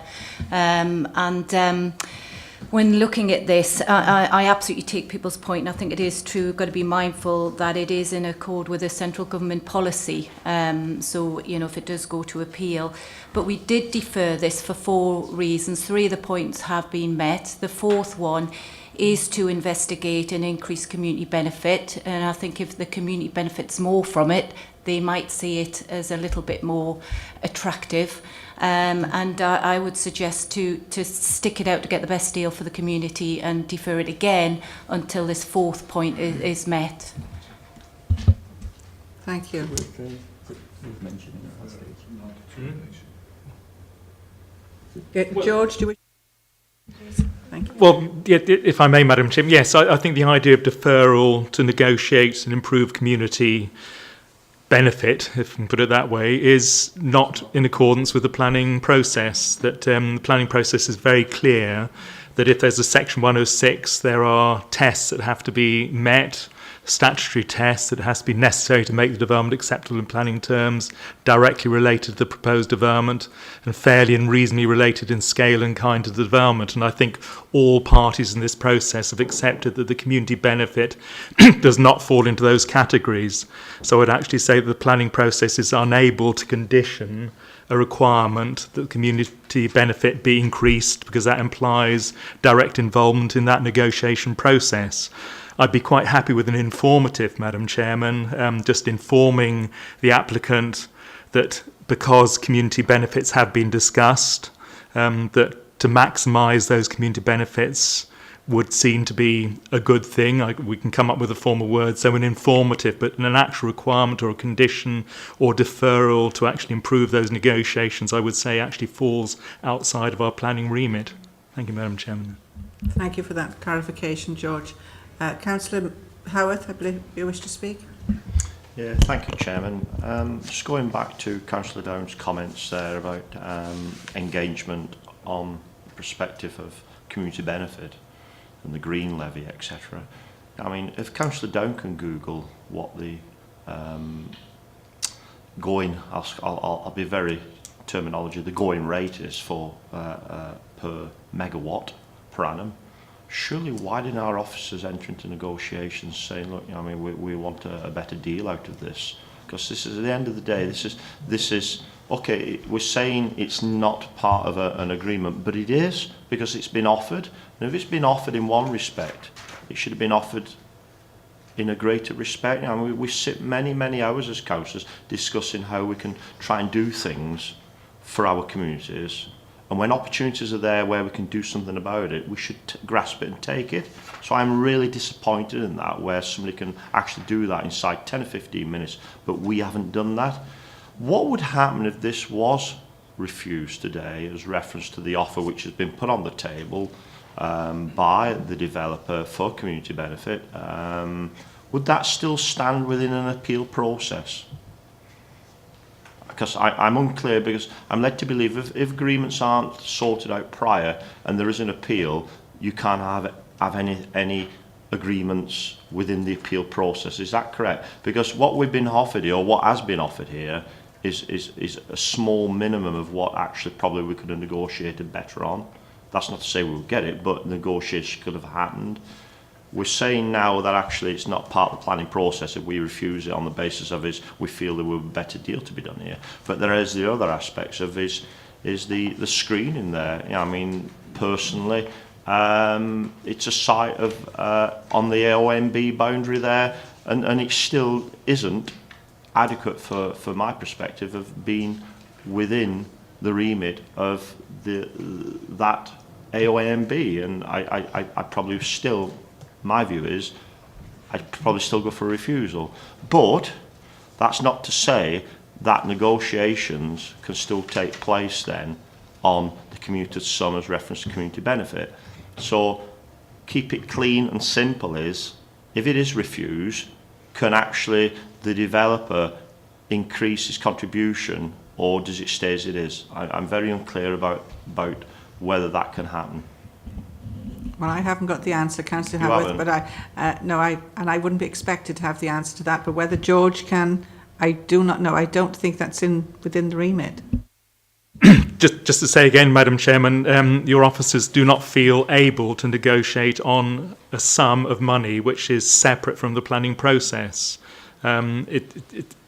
When looking at this, I absolutely take people's point, and I think it is true. We've got to be mindful that it is in accord with the central government policy. So, you know, if it does go to appeal. But we did defer this for 4 reasons. 3 of the points have been met. The 4th one is to investigate and increase community benefit. And I think if the community benefits more from it, they might see it as a little bit more attractive. And I would suggest to stick it out to get the best deal for the community and defer it again until this 4th point is met. Thank you. George, do you wish? Thank you. Well, yeah, if I may, Madam Chair, yes, I think the idea of deferral to negotiate and improve community benefit, if I can put it that way, is not in accordance with the planning process. That the planning process is very clear that if there's a Section 106, there are tests that have to be met, statutory tests that has to be necessary to make the development acceptable in planning terms, directly related to the proposed development, and fairly and reasonably related in scale and kind to the development. And I think all parties in this process have accepted that the community benefit does not fall into those categories. So I'd actually say that the planning process is unable to condition a requirement that community benefit be increased, because that implies direct involvement in that negotiation process. I'd be quite happy with an informative, Madam Chairman, just informing the applicant that because community benefits have been discussed, that to maximise those community benefits would seem to be a good thing. We can come up with a formal word, so an informative, but an actual requirement or a condition or deferral to actually improve those negotiations, I would say actually falls outside of our planning remit. Thank you, Madam Chairman. Thank you for that clarification, George. Councillor Howarth, I believe you wish to speak. Yeah, thank you, Chairman. Just going back to Councillor Down's comments there about engagement on the perspective of community benefit and the green levy, etc. I mean, if Councillor Down can Google what the I'll be very terminology, the going rate is for per megawatt per annum. Surely, why didn't our officers enter into negotiations saying, look, I mean, we want a better deal out of this? Because this is, at the end of the day, this is okay, we're saying it's not part of an agreement, but it is, because it's been offered. And if it's been offered in one respect, it should have been offered in a greater respect. I mean, we sit many hours as councillors discussing how we can try and do things for our communities. And when opportunities are there where we can do something about it, we should grasp it and take it. So I'm really disappointed in that, where somebody can actually do that inside 10 or 15 minutes, but we haven't done that. What would happen if this was refused today as reference to the offer which has been put on the table by the developer for community benefit? Would that still stand within an appeal process? Because I'm unclear, because I'm led to believe if agreements aren't sorted out prior and there is an appeal, you can't have any agreements within the appeal process. Is that correct? Because what we've been offered here, or what has been offered here, is a small minimum of what actually probably we could have negotiated better on. That's not to say we will get it, but negotiation could have happened. We're saying now that actually it's not part of the planning process if we refuse it on the basis of we feel there will be a better deal to be done here. But there is the other aspects of is the screening there. You know, I mean, personally, it's a site of on the AONB boundary there, and it still isn't adequate for my perspective of being within the remit of that AONB, and I probably still. My view is I'd probably still go for a refusal. But that's not to say that negotiations can still take place then on the commuted sum as reference to community benefit. So keep it clean and simple is, if it is refused, can actually the developer increase his contribution, or does it stay as it is? I'm very unclear about whether that can happen. Well, I haven't got the answer, Councillor You Howarth, haven't? but I wouldn't be expected to have the answer to that. But whether George can, I do not know. I don't think that's within the remit. Just to say again, Madam Chairman, your officers do not feel able to negotiate on a sum of money which is separate from the planning process.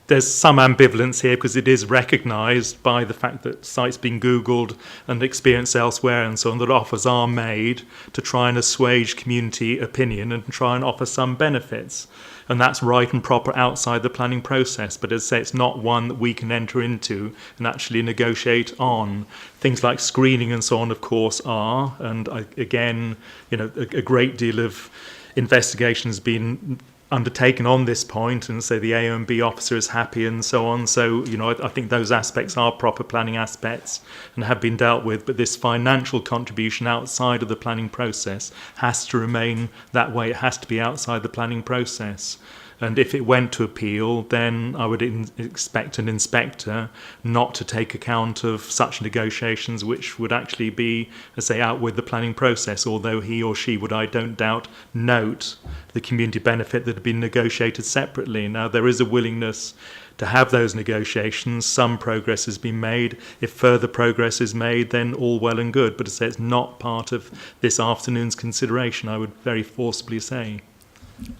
There's some ambivalence here because it is recognised by the fact that sites being Googled and experienced elsewhere and so on, that offers are made to try and assuage community opinion and try and offer some benefits. And that's right and proper outside the planning process. But as I say, it's not one that we can enter into and actually negotiate on. Things like screening and so on, of course, are. And again, you know, a great deal of investigation has been undertaken on this point, and say the AONB officer is happy and so on. So, you know, I think those aspects are proper planning aspects and have been dealt with. But this financial contribution outside of the planning process has to remain that way. It has to be outside the planning process. And if it went to appeal, then I would expect an inspector not to take account of such negotiations, which would actually be, as say, out with the planning process, although he or she would, I don't doubt, note the community benefit that had been negotiated separately. Now, there is a willingness to have those negotiations. Some progress has been made. If further progress is made, then all well and good. But to say it's not part of this afternoon's consideration, I would very forcibly say.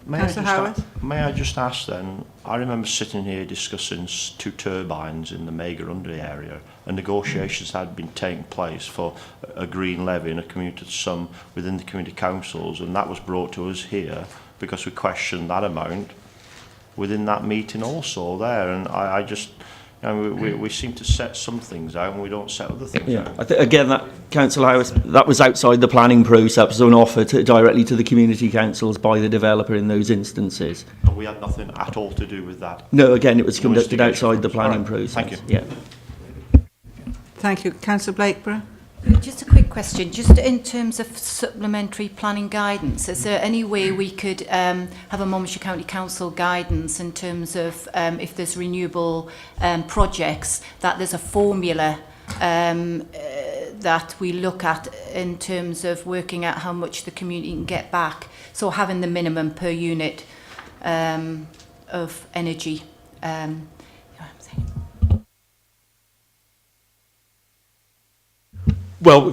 May I just ask then, I remember sitting here discussing 2 turbines in the Megarundi area, and negotiations had been taking place for a green levy and a commuted sum within the community councils, and that was brought to us here because we questioned that amount within that meeting also there, and I just... we seem to set some things out and we don't set other things out. Again, that Councillor House, that was outside the planning process, so an offer directly to the community councils by the developer in those instances. And we had nothing at all to do with that? No, again, it was conducted outside the planning process. Thank you. Yeah. Thank you. Councillor Blakeborough. Just a quick question, just in terms of supplementary planning guidance, is there any way we could have a Monmouthshire County Council guidance in terms of if there's renewable projects, that there's a formula that we look at in terms of working out how much the community can get back, so having the minimum per unit of energy. Well,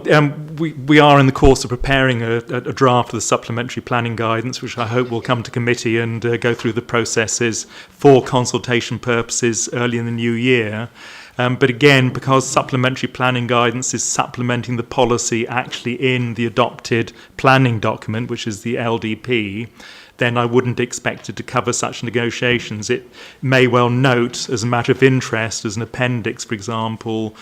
we are in the course of preparing a draft of the supplementary planning guidance, which I hope will come to committee and go through the processes for consultation purposes early in the new year. But again, because supplementary planning guidance is supplementing the policy actually in the adopted planning document, which is the LDP, then I wouldn't expect it to cover such negotiations. It may well note, as a matter of interest, as an appendix, for example,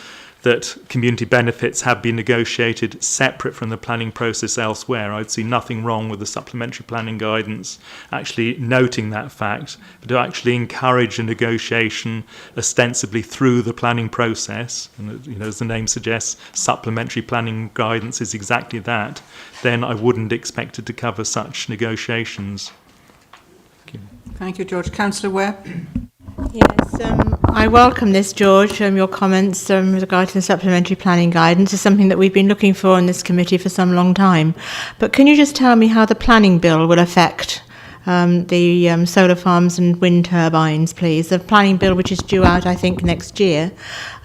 that community benefits have been negotiated separate from the planning process elsewhere. I'd see nothing wrong with the supplementary planning guidance actually noting that fact, but to actually encourage a negotiation ostensibly through the planning process, and you know, as the name suggests, supplementary planning guidance is exactly that, then I wouldn't expect it to cover such negotiations. Thank you, George. Councillor Webb. Yes, I welcome this, George, your comments regarding the supplementary planning guidance. Is something that we've been looking for in this committee for some long time. But can you just tell me how the planning bill will affect the solar farms and wind turbines, please? The planning bill, which is due out, I think, next year.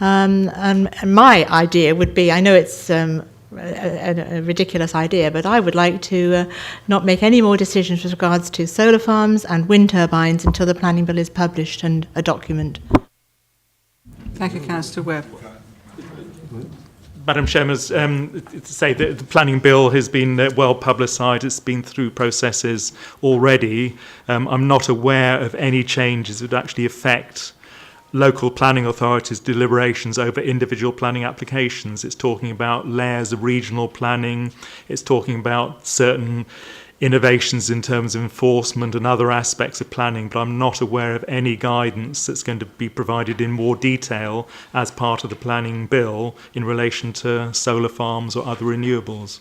And my idea would be, I know it's a ridiculous idea, but I would like to not make any more decisions with regards to solar farms and wind turbines until the planning bill is published and a document. Thank you, Councillor Webb. Madam Chairman, to say that the planning bill has been well publicised, it's been through processes already. I'm not aware of any changes that would actually affect local planning authorities' deliberations over individual planning applications. It's talking about layers of regional planning. It's talking about certain innovations in terms of enforcement and other aspects of planning, but I'm not aware of any guidance that's going to be provided in more detail as part of the planning bill in relation to solar farms or other renewables.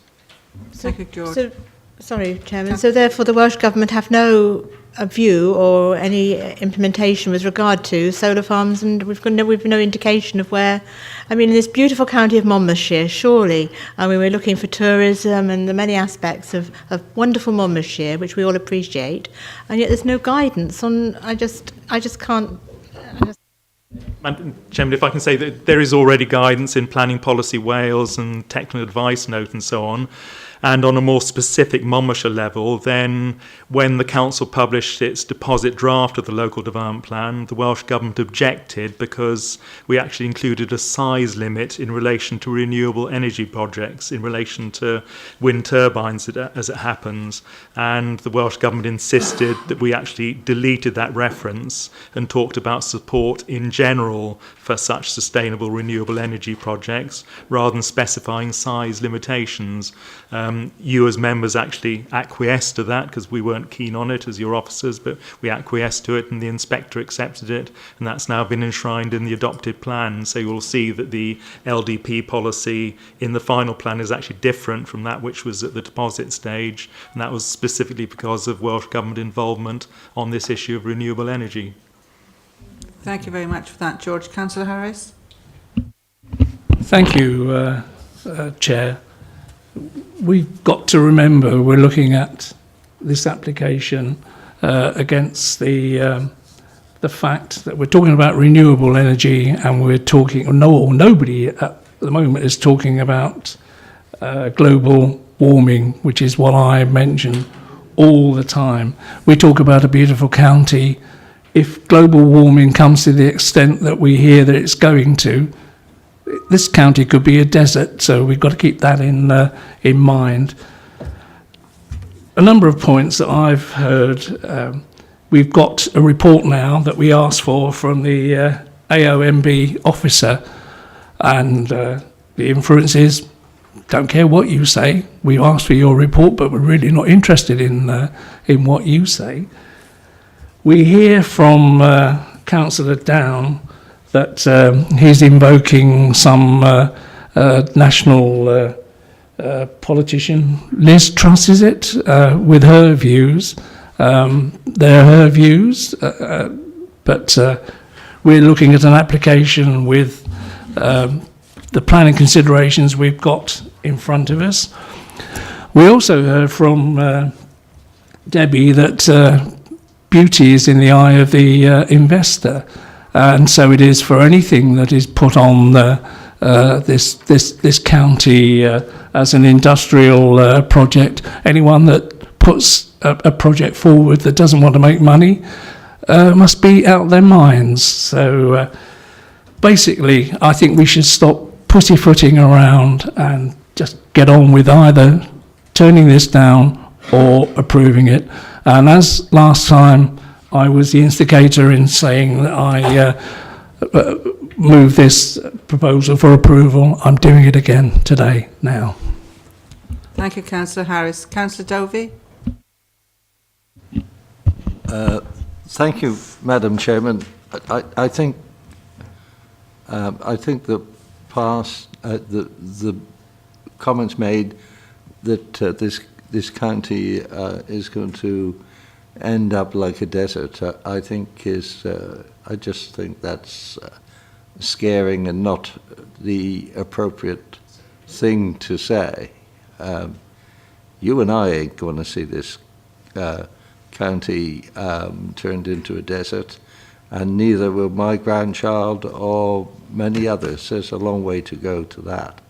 Thank you, George. So, sorry, Chairman. So therefore the Welsh Government have no view or any implementation with regard to solar farms, and we've no indication of where. I mean, in this beautiful county of Monmouthshire, surely, I mean, we're looking for tourism and the many aspects of wonderful Monmouthshire, which we all appreciate, and yet there's no guidance on. I just can't. Madam Chairman, if I can say that there is already guidance in Planning Policy Wales and Technical Advice Note and so on. And on a more specific Monmouthshire level, then when the council published its deposit draft of the local development plan, the Welsh Government objected because we actually included a size limit in relation to renewable energy projects, in relation to wind turbines as it happens. And the Welsh Government insisted that we actually deleted that reference and talked about support in general for such sustainable renewable energy projects rather than specifying size limitations. You as members actually acquiesced to that because we weren't keen on it as your officers, but we acquiesced to it and the inspector accepted it, and that's now been enshrined in the adopted plan. So you'll see that the LDP policy in the final plan is actually different from that which was at the deposit stage, and that was specifically because of Welsh Government involvement on this issue of renewable energy. Thank you very much for that, George. Councillor Harris? Thank you, Chair. We've got to remember we're looking at this application against the fact that we're talking about renewable energy, and we're talking, nobody at the moment is talking about global warming, which is what I mention all the time. We talk about a beautiful county. If global warming comes to the extent that we hear that it's going to, this county could be a desert, so we've got to keep that in mind. A number of points that I've heard. We've got a report now that we asked for from the AOMB officer, and the inference is, don't care what you say, we asked for your report, but we're really not interested in what you say. We hear from Councillor Down that he's invoking some national politician, Liz Truss, is it, with her views. They're her views, but we're looking at an application with the planning considerations we've got in front of us. We also heard from Debbie that beauty is in the eye of the investor. And so it is for anything that is put on this county as an industrial project. Anyone that puts a project forward that doesn't want to make money must be out of their minds. So basically, I think we should stop pussyfooting around and just get on with either turning this down or approving it. And as last time, I was the instigator in saying that I move this proposal for approval. I'm doing it again today, now. Thank you, Councillor Harris. Councillor Dovey? Thank you, Madam Chairman. I think the comments made that this county is going to end up like a desert, I think I just think that's scaring and not the appropriate thing to say. You and I ain't going to see this county turned into a desert, and neither will my grandchild or many others. There's a long way to go to that.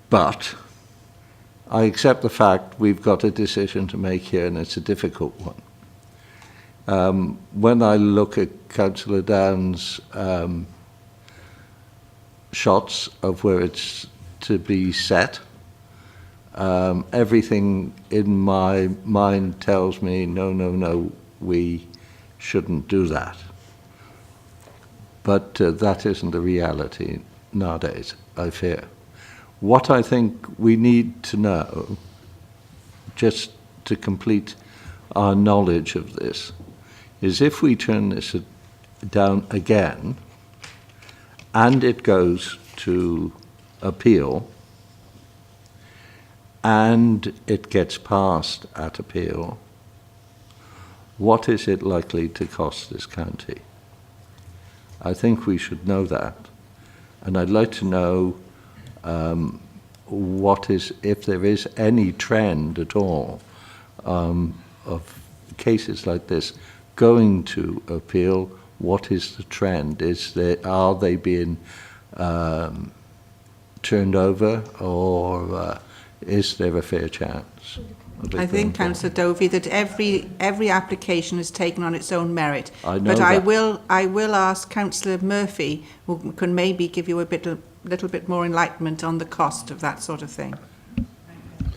But I accept the fact we've got a decision to make here, and it's a difficult one. When I look at Councillor Down's shots of where it's to be set, everything in my mind tells me, no, we shouldn't do that. But that isn't the reality nowadays, I fear. What I think we need to know, just to complete our knowledge of this, is if we turn this down again, and it goes to appeal, and it gets passed at appeal, what is it likely to cost this county? I think we should know that, and I'd like to know what is, if there is any trend at all of cases like this going to appeal. What is the trend? Are they being turned over, or is there a fair chance? I think, Councillor Dovey, that every application is taken on its own merit. I know but that. I will ask Councillor Murphy, who can maybe give you a little bit more enlightenment on the cost of that sort of thing.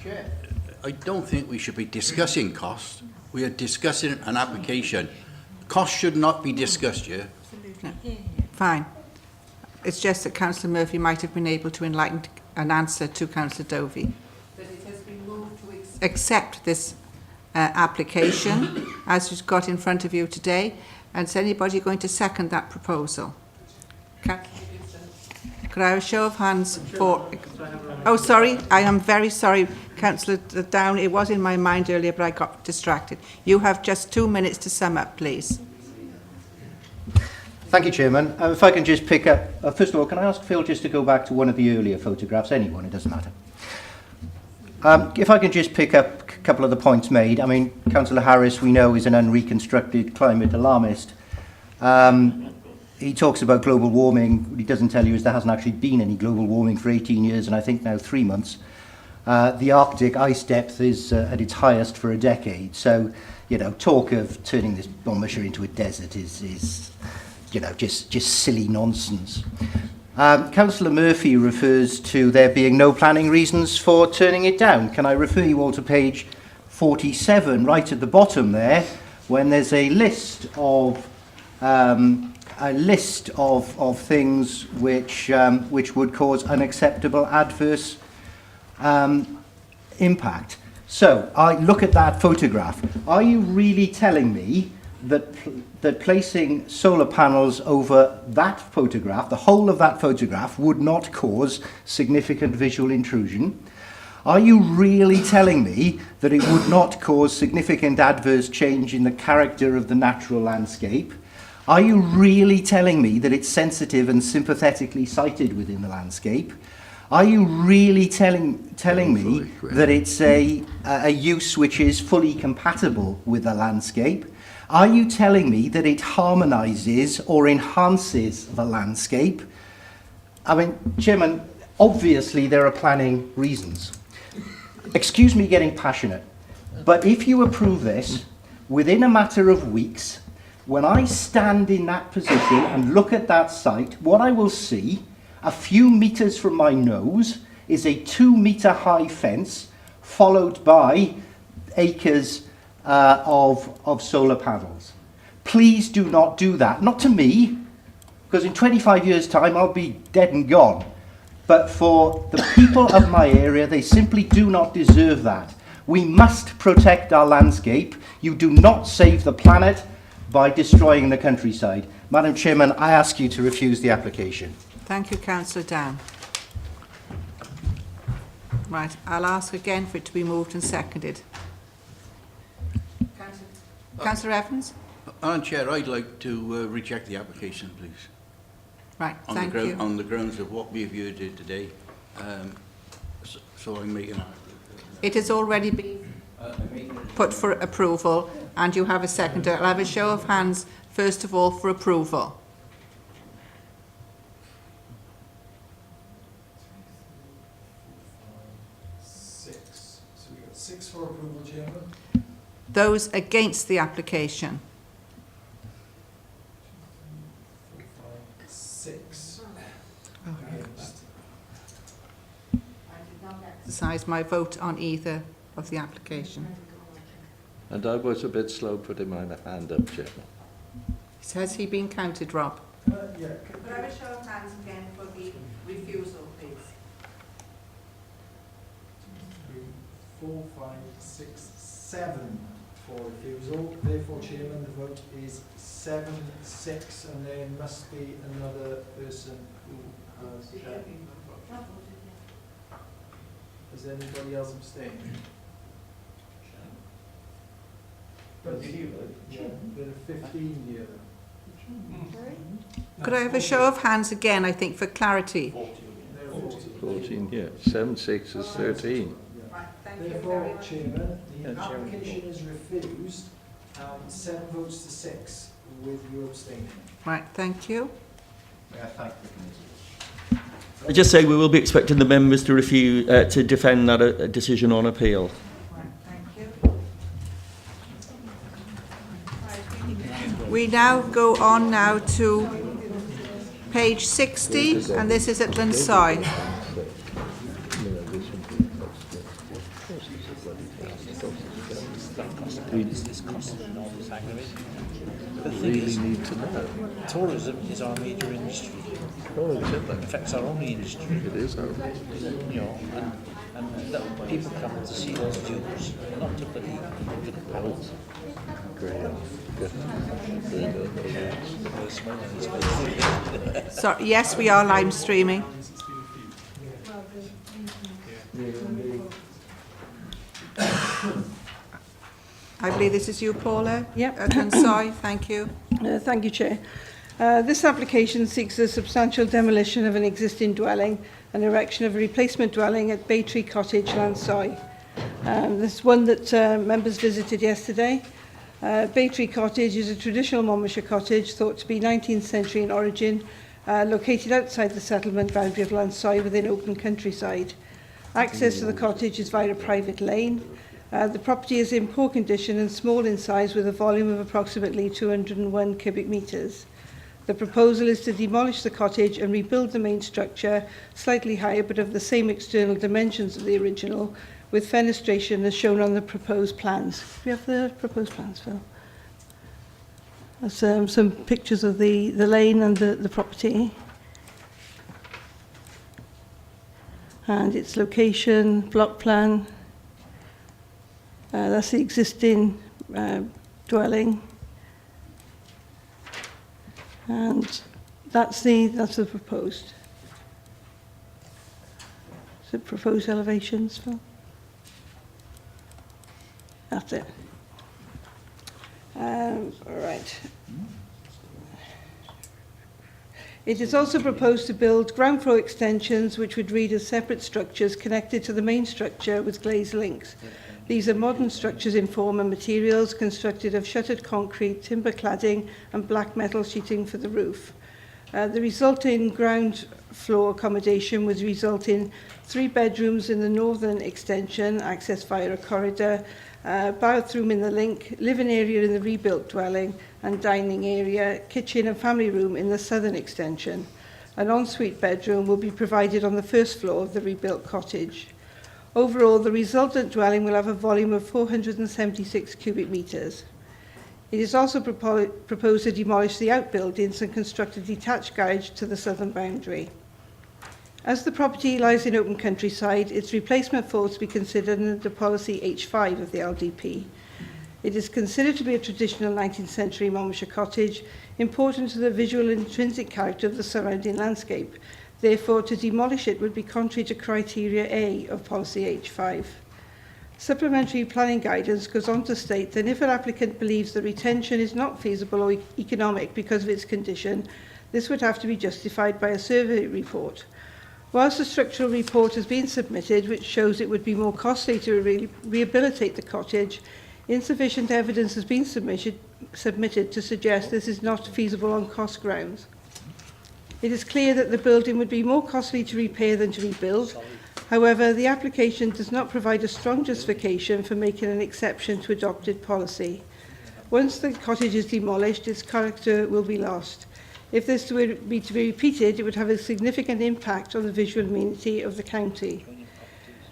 Chair, I don't think we should be discussing cost. We are discussing an application. Cost should not be discussed here. No. Fine. It's just that Councillor Murphy might have been able to enlighten an answer to Councillor Dovey. But accept this application as you've got in front of you today. And is anybody going to second that proposal? Could I have a show of hands for... Oh, sorry, I am very sorry, Councillor Down. It was in my mind earlier, but I got distracted. You have just 2 minutes to sum up, please. Thank you, Chairman. If I can just pick up... first of all, can I ask Phil just to go back to one of the earlier photographs? Anyone, it doesn't matter. If I can just pick up a couple of the points made. I mean, Councillor Harris, we know, is an unreconstructed climate alarmist. He talks about global warming. What he doesn't tell you is there hasn't actually been any global warming for 18 years, and I think now 3 months. The Arctic ice depth is at its highest for a decade. So, you know, talk of turning this Monmouthshire into a desert is you know, just silly nonsense. Councillor Murphy refers to there being no planning reasons for turning it down. Can I refer you all to page 47, right at the bottom there, when there's a list of things which would cause unacceptable adverse impact. So I look at that photograph. Are you really telling me that placing solar panels over that photograph, the whole of that photograph, would not cause significant visual intrusion? Are you really telling me that it would not cause significant adverse change in the character of the natural landscape? Are you really telling me that it's sensitive and sympathetically sited within the landscape? Are you really telling me that it's a use which is fully compatible with the landscape? Are you telling me that it harmonises or enhances the landscape? I mean, Chairman, obviously there are planning reasons. Excuse me getting passionate, but if you approve this, within a matter of weeks, when I stand in that position and look at that site, what I will see, a few metres from my nose, is a 2-metre high fence followed by acres of solar panels. Please do not do that. Not to me, because in 25 years' time I'll be dead and gone. But for the people of my area, they simply do not deserve that. We must protect our landscape. You do not save the planet by destroying the countryside. Madam Chairman, I ask you to refuse the application. Thank you, Councillor Down. Right, I'll ask again for it to be moved and seconded. Councillor Evans? Madam Chair, I'd like to reject the application, please. Right, thank you. On the grounds of what we've heard here today. So I'm making... It has already been put for approval, and you have a seconder. I'll have a show of hands, first of all, for approval. Six. So we've got 6 for approval, Chairman. Those against the application? 6. Against. Exercise my vote on either of the application. And I was a bit slow putting my hand up, Chairman. Has he been counted, Rob? Yeah. Could I have a show of hands again for the refusal, please? 2, 3, 4, 5, 6, 7 for refusal. Therefore, Chairman, the vote is 7-6, and there must be another person who has... Has anybody else abstained? But yeah, there are 15 here. Could I have a show of hands again, I think, for clarity? 14, yeah. 7-6 is 13. Therefore, Chairman, the application is refused, 7 votes to 6, with you abstaining. Right, thank you. May I thank the committee? I just say we will be expecting the members to refuse to defend that decision on appeal. We now go on now to page 60, and this is at Linsoy. The thing really is, need to know. tourism is our major industry. Oh, is it then? It affects our only industry. It is our You know, and that people come to see those views, not to bloody look at bells. Great. Good. So, yes, we are live streaming. I believe this is you, Paula. Yep. Sorry, thank you. Thank you, Chair. This application seeks a substantial demolition of an existing dwelling and erection of a replacement dwelling at Baytree Cottage, Lansoy. This is one that members visited yesterday. Baytree Cottage is a traditional Monmouthshire cottage thought to be 19th century in origin, located outside the settlement boundary of Lansoy within open countryside. Access to the cottage is via a private lane. The property is in poor condition and small in size with a volume of approximately 201 cubic metres. The proposal is to demolish the cottage and rebuild the main structure slightly higher but of the same external dimensions of the original, with fenestration as shown on the proposed plans. Do we have the proposed plans, Phil? There's some pictures of the lane and the property. And its location, block plan. That's the existing dwelling. And that's the proposed. So proposed elevations, Phil? That's it. All right. It is also proposed to build ground floor extensions which would read as separate structures connected to the main structure with glazed links. These are modern structures in form and materials constructed of shuttered concrete, timber cladding and black metal sheeting for the roof. The resulting ground floor accommodation would result in 3 bedrooms in the northern extension, accessed via a corridor, bathroom in the link, living area in the rebuilt dwelling, and dining area, kitchen and family room in the southern extension. An ensuite bedroom will be provided on the first floor of the rebuilt cottage. Overall, the resultant dwelling will have a volume of 476 cubic metres. It is also proposed to demolish the outbuildings and construct a detached garage to the southern boundary. As the property lies in open countryside, its replacement falls to be considered under policy H5 of the LDP. It is considered to be a traditional 19th century Monmouthshire cottage, important to the visual and intrinsic character of the surrounding landscape. Therefore, to demolish it would be contrary to criteria A of policy H5. Supplementary planning guidance goes on to state that if an applicant believes the retention is not feasible or economic because of its condition, this would have to be justified by a survey report. Whilst a structural report has been submitted which shows it would be more costly to rehabilitate the cottage, insufficient evidence has been submitted to suggest this is not feasible on cost grounds. It is clear that the building would be more costly to repair than to rebuild. However, the application does not provide a strong justification for making an exception to adopted policy. Once the cottage is demolished, its character will be lost. If this were to be repeated, it would have a significant impact on the visual amenity of the county.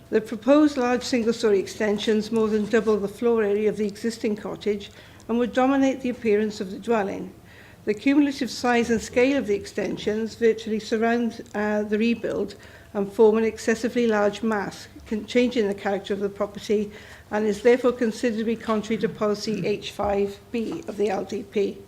The proposed large single-storey extensions more than double the floor area of the existing cottage and would dominate the appearance of the dwelling. The cumulative size and scale of the extensions virtually surround the rebuild and form an excessively large mass, changing the character of the property, and is therefore considered to be contrary to policy H5B of the LDP.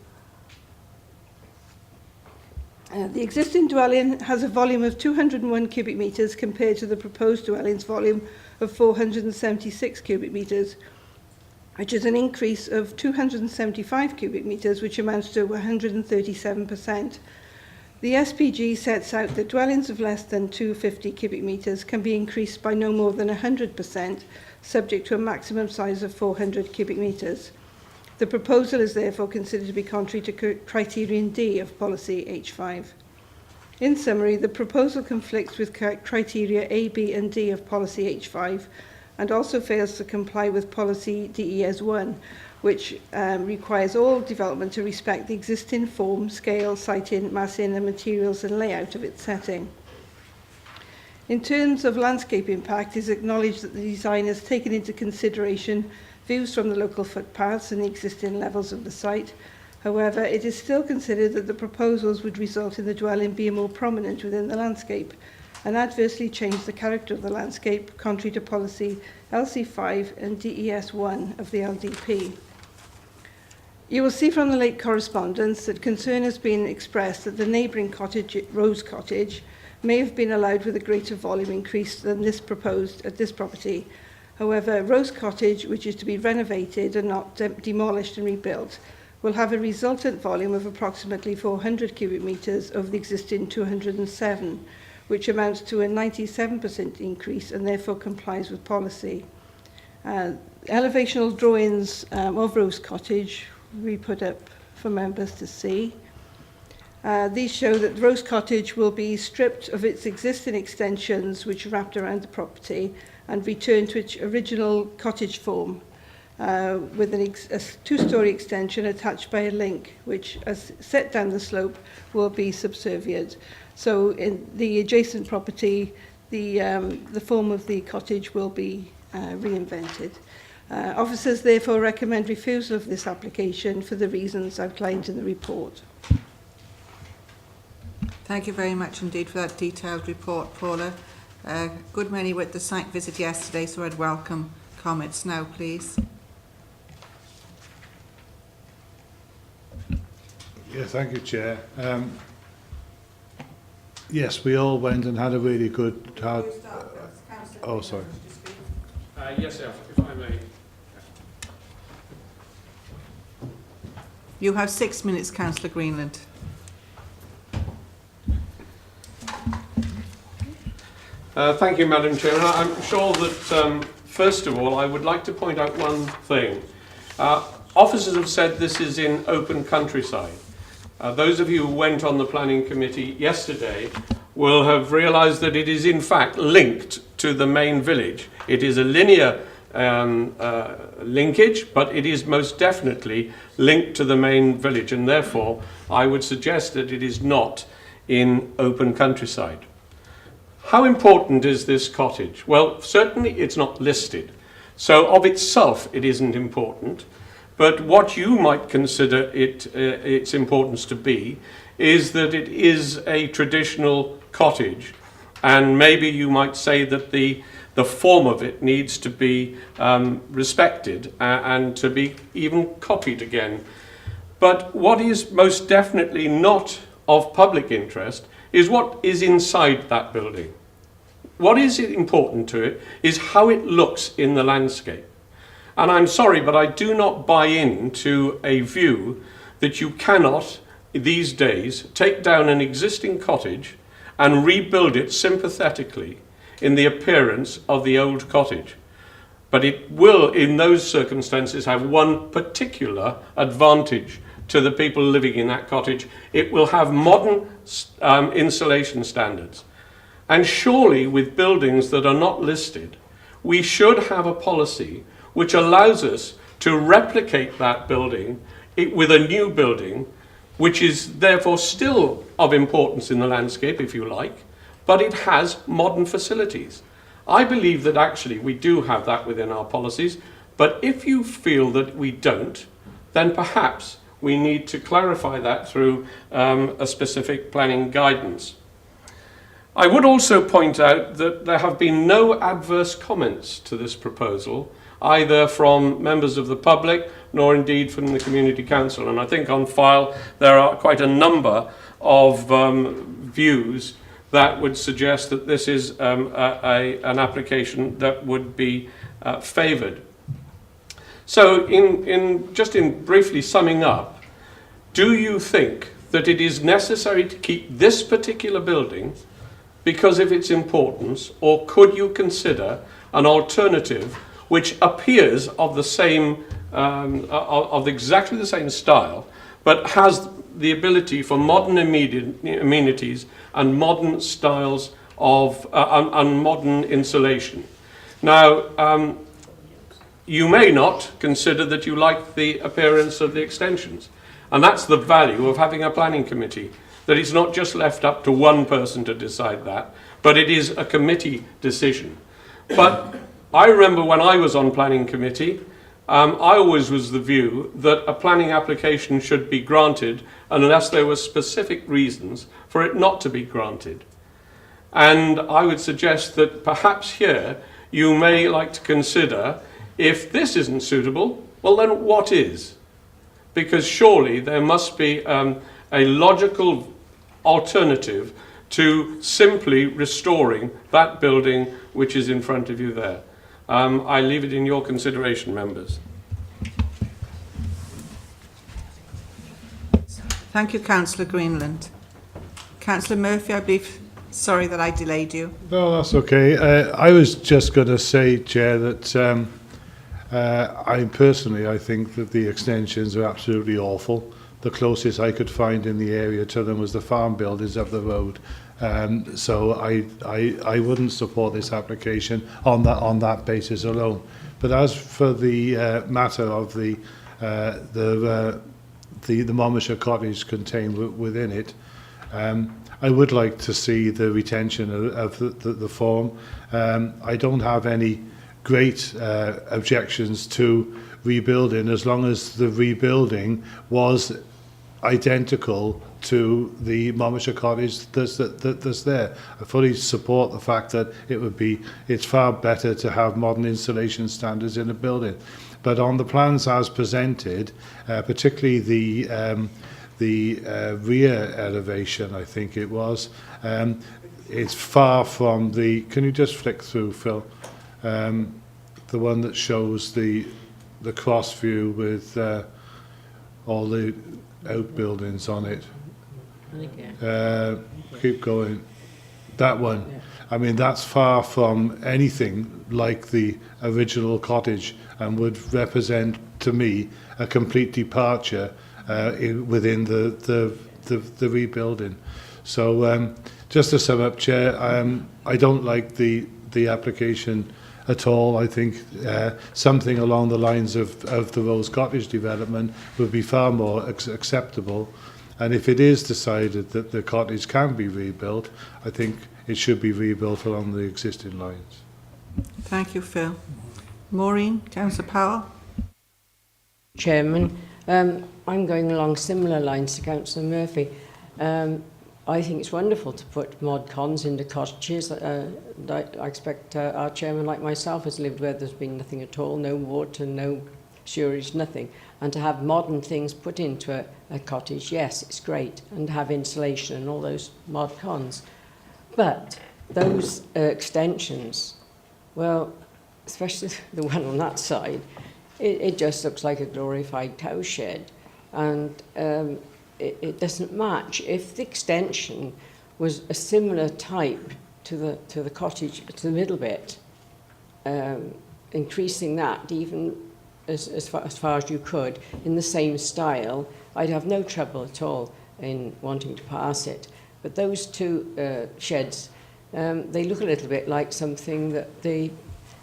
The existing dwelling has a volume of 201 cubic metres compared to the proposed dwelling's volume of 476 cubic metres, which is an increase of 275 cubic metres, which amounts to 137%. The SPG sets out that dwellings of less than 250 cubic metres can be increased by no more than 100%, subject to a maximum size of 400 cubic metres. The proposal is therefore considered to be contrary to criterion D of policy H5. In summary, the proposal conflicts with criteria A, B and D of policy H5 and also fails to comply with policy DES1, which requires all development to respect the existing form, scale, siting, massing and materials and layout of its setting. In terms of landscape impact, it is acknowledged that the design has taken into consideration views from the local footpaths and the existing levels of the site. However, it is still considered that the proposals would result in the dwelling being more prominent within the landscape and adversely change the character of the landscape, contrary to policy LC5 and DES1 of the LDP. You will see from the late correspondence that concern has been expressed that the neighbouring cottage, Rose Cottage, may have been allowed with a greater volume increase than this proposed at this property. However, Rose Cottage, which is to be renovated and not demolished and rebuilt, will have a resultant volume of approximately 400 cubic metres of the existing 207, which amounts to a 97% increase and therefore complies with policy. Elevational drawings of Rose Cottage we put up for members to see. These show that Rose Cottage will be stripped of its existing extensions which wrapped around the property and returned to its original cottage form with a two-storey extension attached by a link which, as set down the slope, will be subservient. So in the adjacent property, the form of the cottage will be reinvented. Officers therefore recommend refusal of this application for the reasons outlined in the report. Thank you very much indeed for that detailed report, Paula. Good many were at the site visit yesterday, so I'd welcome comments now, please. Yeah, thank you, Chair. Yes, we all went and had a really good... oh, sorry. Yes, sir, if I may. You have 6 minutes, Councillor Greenland. Thank you, Madam Chairman. I'm sure that, first of all, I would like to point out one thing. Officers have said this is in open countryside. Those of you who went on the planning committee yesterday will have realised that it is in fact linked to the main village. It is a linear linkage, but it is most definitely linked to the main village, and therefore I would suggest that it is not in open countryside. How important is this cottage? Well, certainly it's not listed, so of itself it isn't important, but what you might consider its importance to be is that it is a traditional cottage, and maybe you might say that the form of it needs to be respected and to be even copied again. But what is most definitely not of public interest is what is inside that building. What is important to it is how it looks in the landscape. And I'm sorry, but I do not buy into a view that you cannot, these days, take down an existing cottage and rebuild it sympathetically in the appearance of the old cottage. But it will, in those circumstances, have one particular advantage to the people living in that cottage. It will have modern insulation standards. And surely, with buildings that are not listed, we should have a policy which allows us to replicate that building with a new building, which is therefore still of importance in the landscape, if you like, but it has modern facilities. I believe that actually we do have that within our policies, but if you feel that we don't, then perhaps we need to clarify that through a specific planning guidance. I would also point out that there have been no adverse comments to this proposal, either from members of the public nor indeed from the Community Council. And I think on file there are quite a number of views that would suggest that this is an application that would be favoured. So just in briefly summing up, do you think that it is necessary to keep this particular building because of its importance, or could you consider an alternative which appears of the same, of exactly the same style, but has the ability for modern amenities and modern styles of and modern insulation? Now, you may not consider that you like the appearance of the extensions, and that's the value of having a planning committee. That it's not just left up to one person to decide that, but it is a committee decision. But I remember when I was on planning committee, I always was the view that a planning application should be granted unless there were specific reasons for it not to be granted. And I would suggest that perhaps here you may like to consider, if this isn't suitable, well then what is? Because surely there must be a logical alternative to simply restoring that building which is in front of you there. I leave it in your consideration, members. Thank you, Councillor Greenland. Councillor Murphy, I believe, sorry that I delayed you. No, that's okay. I was just going to say, Chair, that I think that the extensions are absolutely awful. The closest I could find in the area to them was the farm buildings up the road. So I wouldn't support this application on that basis alone. But as for the matter of the Monmouthshire cottage contained within it, I would like to see the retention of the form. I don't have any great objections to rebuilding as long as the rebuilding was identical to the Monmouthshire cottage that's there. I fully support the fact that it's far better to have modern installation standards in a building. But on the plans as presented, particularly the rear elevation, I think it was, it's far from the, can you just flick through, Phil? The one that shows the cross view with all the outbuildings on it. Keep going. That one. Yeah. I mean, that's far from anything like the original cottage and would represent, to me, a complete departure within the rebuilding. So, just to sum up, Chair, I don't like the application at all. I think something along the lines of the Rose Cottage development would be far more acceptable. And if it is decided that the cottage can be rebuilt, I think it should be rebuilt along the existing lines. Thank you, Phil. Maureen, Councillor Powell. Chairman, I'm going along similar lines to Councillor Murphy. I think it's wonderful to put mod cons into cottages. I expect our chairman, like myself, has lived where there's been nothing at all, no water, no sewerage, nothing. And to have modern things put into a cottage, yes, it's great. And to have insulation and all those mod cons. But those extensions, well, especially the one on that side, it just looks like a glorified cow shed. And it doesn't match. If the extension was a similar type to the cottage, to the middle bit, increasing that even as far as you could in the same style, I'd have no trouble at all in wanting to pass it. But those two sheds, they look a little bit like something that the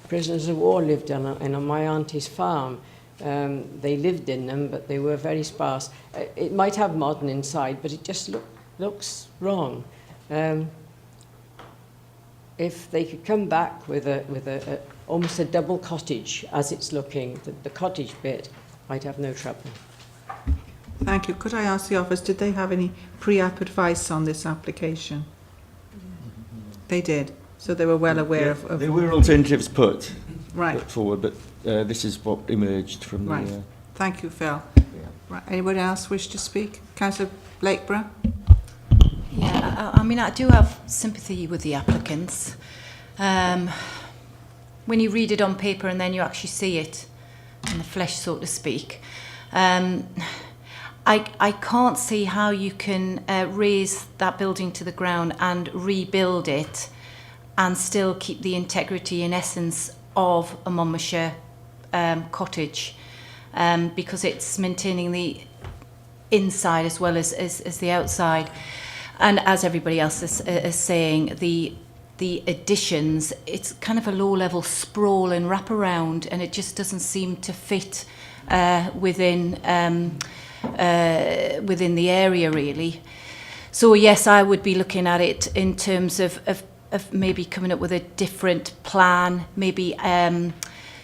prisoners of war lived on my auntie's farm. They lived in them, but they were very sparse. It might have modern inside, but it just looks wrong. If they could come back with almost a double cottage as it's looking, the cottage bit, I'd have no trouble. Thank you. Could I ask the office, did they have any pre-app advice on this application? They did. So they were well aware of... There were alternatives put forward, but this is what emerged from the... Right. Thank you, Phil. Right. Anyone else wish to speak? Councillor Blakeborough? Yeah, I mean, I do have sympathy with the applicants. When you read it on paper and then you actually see it in the flesh, so to speak, I can't see how you can raise that building to the ground and rebuild it and still keep the integrity and essence of a Monmouthshire cottage, because it's maintaining the inside as well as the outside. And as everybody else is saying, the additions, it's kind of a low-level sprawl and wraparound, and it just doesn't seem to fit within the area, really. So yes, I would be looking at it in terms of maybe coming up with a different plan, maybe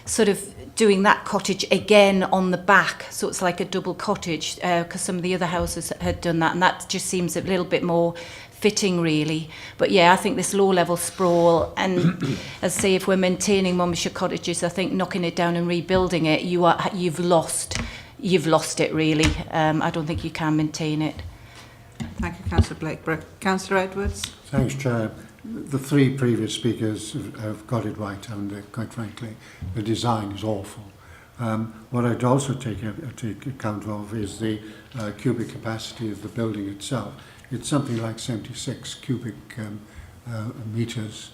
sort of doing that cottage again on the back, so it's like a double cottage, because some of the other houses had done that, and that just seems a little bit more fitting, really. But yeah, I think this low-level sprawl, and as I say, if we're maintaining Monmouthshire cottages, I think knocking it down and rebuilding it, you've lost it, really. I don't think you can maintain it. Thank you, Councillor Blakebrook. Councillor Edwards. Thanks, Chair. The three previous speakers have got it right, and quite frankly, the design is awful. What I'd also take account of is the cubic capacity of the building itself. It's something like 76 cubic metres,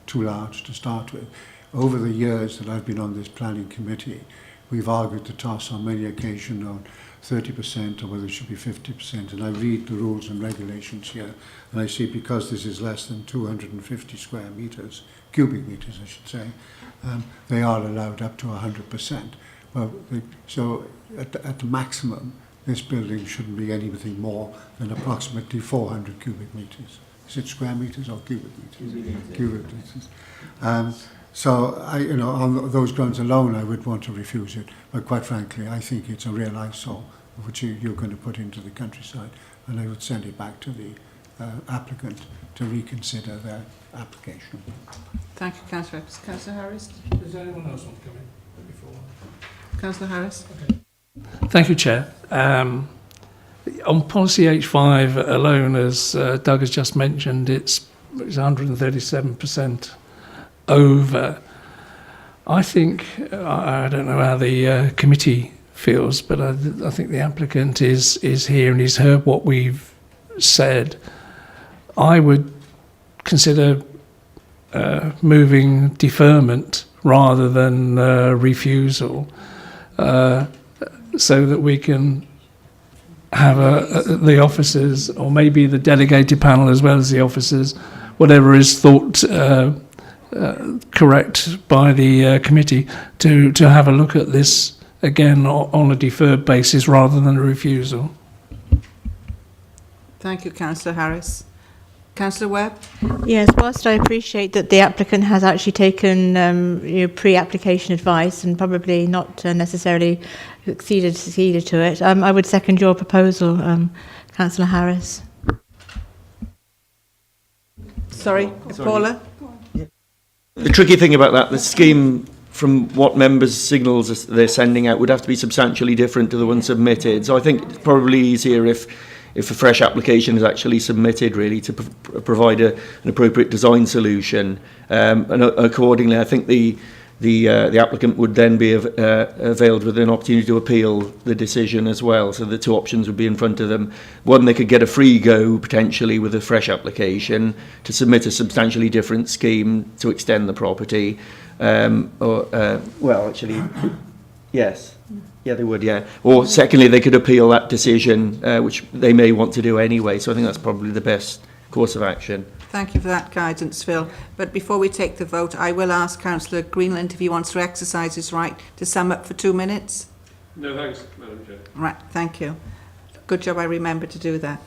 too large to start with. Over the years that I've been on this planning committee, we've argued the toss on many occasions on 30% or whether it should be 50%, and I read the rules and regulations here, and I see because this is less than 250 square metres, cubic metres I should say, they are allowed up to 100%. Well, so at the maximum, this building shouldn't be anything more than approximately 400 cubic metres. Is it square metres or cubic metres? Cubic metres. So, on those grounds alone, I would want to refuse it. But quite frankly, I think it's a real eyesore, which you're going to put into the countryside, and I would send it back to the applicant to reconsider their application. Thank you, Councillor Edwards. Councillor Harris. Does anyone else want to come in before? Councillor Harris. Okay. Thank you, Chair. On policy H5 alone, as Doug has just mentioned, it's 137% over. I think, I don't know how the committee feels, but I think the applicant is here and he's heard what we've said. I would consider moving deferment rather than refusal, so that we can have the officers, or maybe the delegated panel as well as the officers, whatever is thought correct by the committee, to have a look at this again on a deferred basis rather than a refusal. Thank you, Councillor Harris. Councillor Webb. Yes, whilst I appreciate that the applicant has actually taken pre-application advice and probably not necessarily acceded to it, I would second your proposal, Councillor Harris. Sorry, Paula. The tricky thing about that, the scheme, from what members' signals they're sending out, would have to be substantially different to the one submitted. So I think it's probably easier if a fresh application is actually submitted, really, to provide an appropriate design solution. And accordingly, I think the applicant would then be availed with an opportunity to appeal the decision as well. So the two options would be in front of them. One, they could get a free go, potentially, with a fresh application to submit a substantially different scheme to extend the property. Well, actually, yes. Yeah, they would, yeah. Or secondly, they could appeal that decision, which they may want to do anyway. So I think that's probably the best course of action. Thank you for that guidance, Phil. But before we take the vote, I will ask Councillor Greenland if he wants to exercise his right to sum up for 2 minutes. No, thanks, Madam Chair. Right, thank you. Good job I remembered to do that.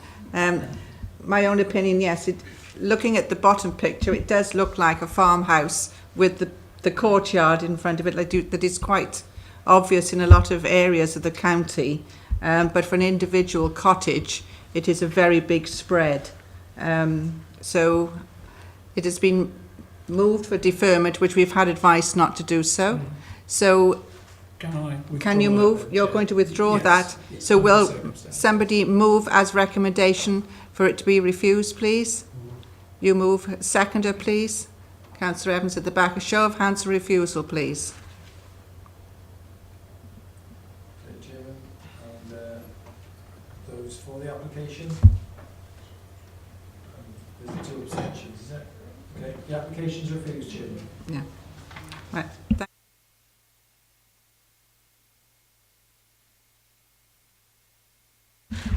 My own opinion, yes, looking at the bottom picture, it does look like a farmhouse with the courtyard in front of it, that is quite obvious in a lot of areas of the county, but for an individual cottage, it is a very big spread. So it has been moved for deferment, which we've had advice not to do so. So can you move? You're going to withdraw that. So will somebody move as recommendation for it to be refused, please? You move. Seconder, please. Councillor Evans at the back. A show of hands for refusal, please. Those for the application? There's 2 abstentions, is it? Okay, the application's refused, Chairman. Yeah. Right.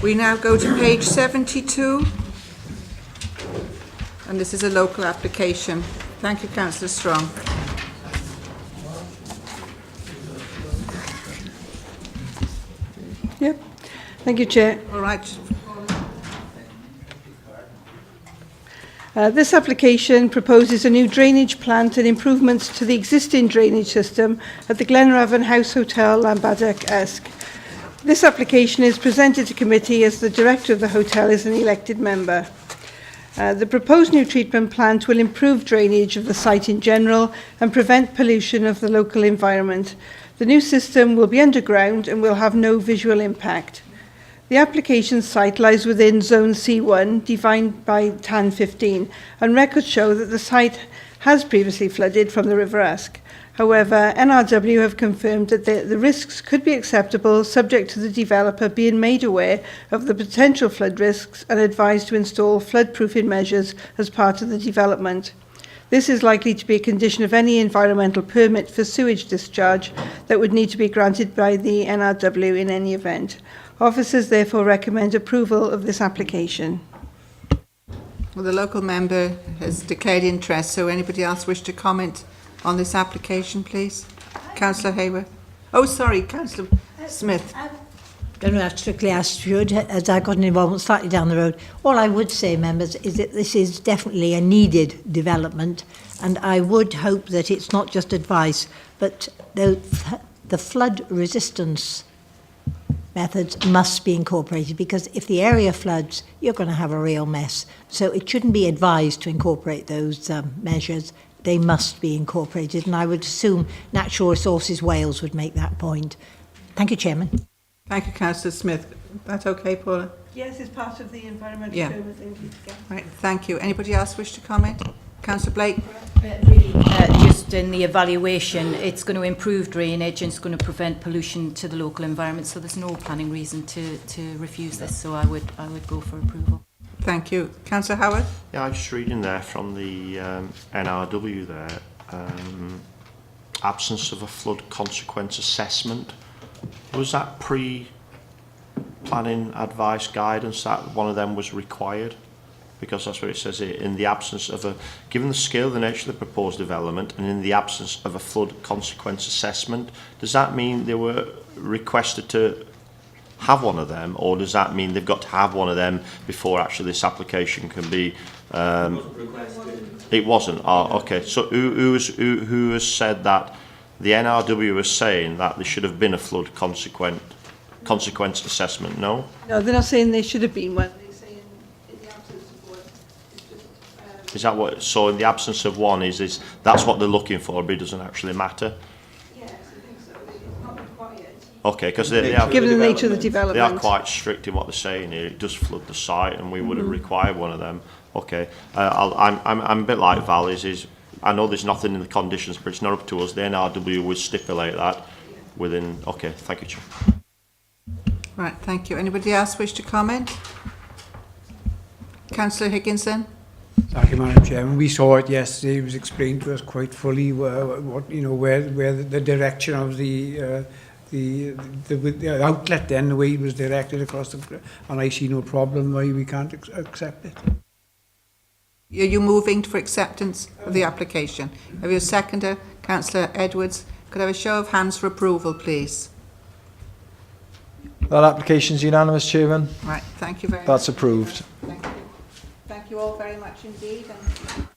We now go to page 72. And this is a local application. Thank you, Councillor Strong. Yep. Thank you, Chair. All right. This application proposes a new drainage plant and improvements to the existing drainage system at the Glenravon House Hotel, Llanbadach Esk. This application is presented to committee as the director of the hotel is an elected member. The proposed new treatment plant will improve drainage of the site in general and prevent pollution of the local environment. The new system will be underground and will have no visual impact. The application site lies within Zone C1, defined by TAN 15, and records show that the site has previously flooded from the River Esk. However, NRW have confirmed that the risks could be acceptable, subject to the developer being made aware of the potential flood risks and advised to install flood-proofing measures as part of the development. This is likely to be a condition of any environmental permit for sewage discharge that would need to be granted by the NRW in any event. Officers therefore recommend approval of this application. Well, the local member has declared interest, so anybody else wish to comment on this application, please? Councillor Hayward. Oh, sorry, Councillor Smith. Don't know how strictly I should, as I got involved slightly down the road. All I would say, members, is that this is definitely a needed development, and I would hope that it's not just advice, but the flood resistance methods must be incorporated, because if the area floods, you're going to have a real mess. So it shouldn't be advised to incorporate those measures. They must be incorporated, and I would assume Natural Resources Wales would make that point. Thank you, Chairman. Thank you, Councillor Smith. That okay, Paula? Yes, it's part of the environmental Yeah. permit thing. Right, thank you. Anybody else wish to comment? Councillor Blake? Just in the evaluation, it's going to improve drainage and it's going to prevent pollution to the local environment, so there's no planning reason to refuse this, so I would go for approval. Thank you. Councillor Howard? Yeah, I'm just reading there from the NRW there. Absence of a flood consequence assessment. Was that pre-planning advice guidance that one of them was required? Because that's what it says here, in the absence of given the scale, the nature of the proposed development, and in the absence of a flood consequence assessment, does that mean they were requested to have one of them, or does that mean they've got to have one of them before actually this application can be... It wasn't? Oh, okay. So who has said that the NRW was saying that there should have been a flood consequence assessment? No? No, they're not saying there should have been one. They're saying in the absence of one. Is that what? So in the absence of one, is that's what they're looking for, but it doesn't actually matter? Yes, I think so. It's not required. Okay, because they are... Given the nature of the development. They are quite strict in what they're saying here. It does flood the site, and we would have required one of them. Okay, I'm a bit like Val. I know there's nothing in the conditions, but it's not up to us. The NRW would stipulate that within... Okay, thank you, Chair. Right, thank you. Anybody else wish to comment? Councillor Higginson? Thank you, Madam Chairman. We saw it yesterday. It was explained to us quite fully where the direction of the outlet, then the way it was directed across the, and I see no problem why we can't accept it. Are you moving for acceptance of the application? Have you a seconder? Councillor Edwards. Could I have a show of hands for approval, please? That application's unanimous, Chairman. Right, thank you very much. That's approved. Thank you. Thank you all very much indeed. And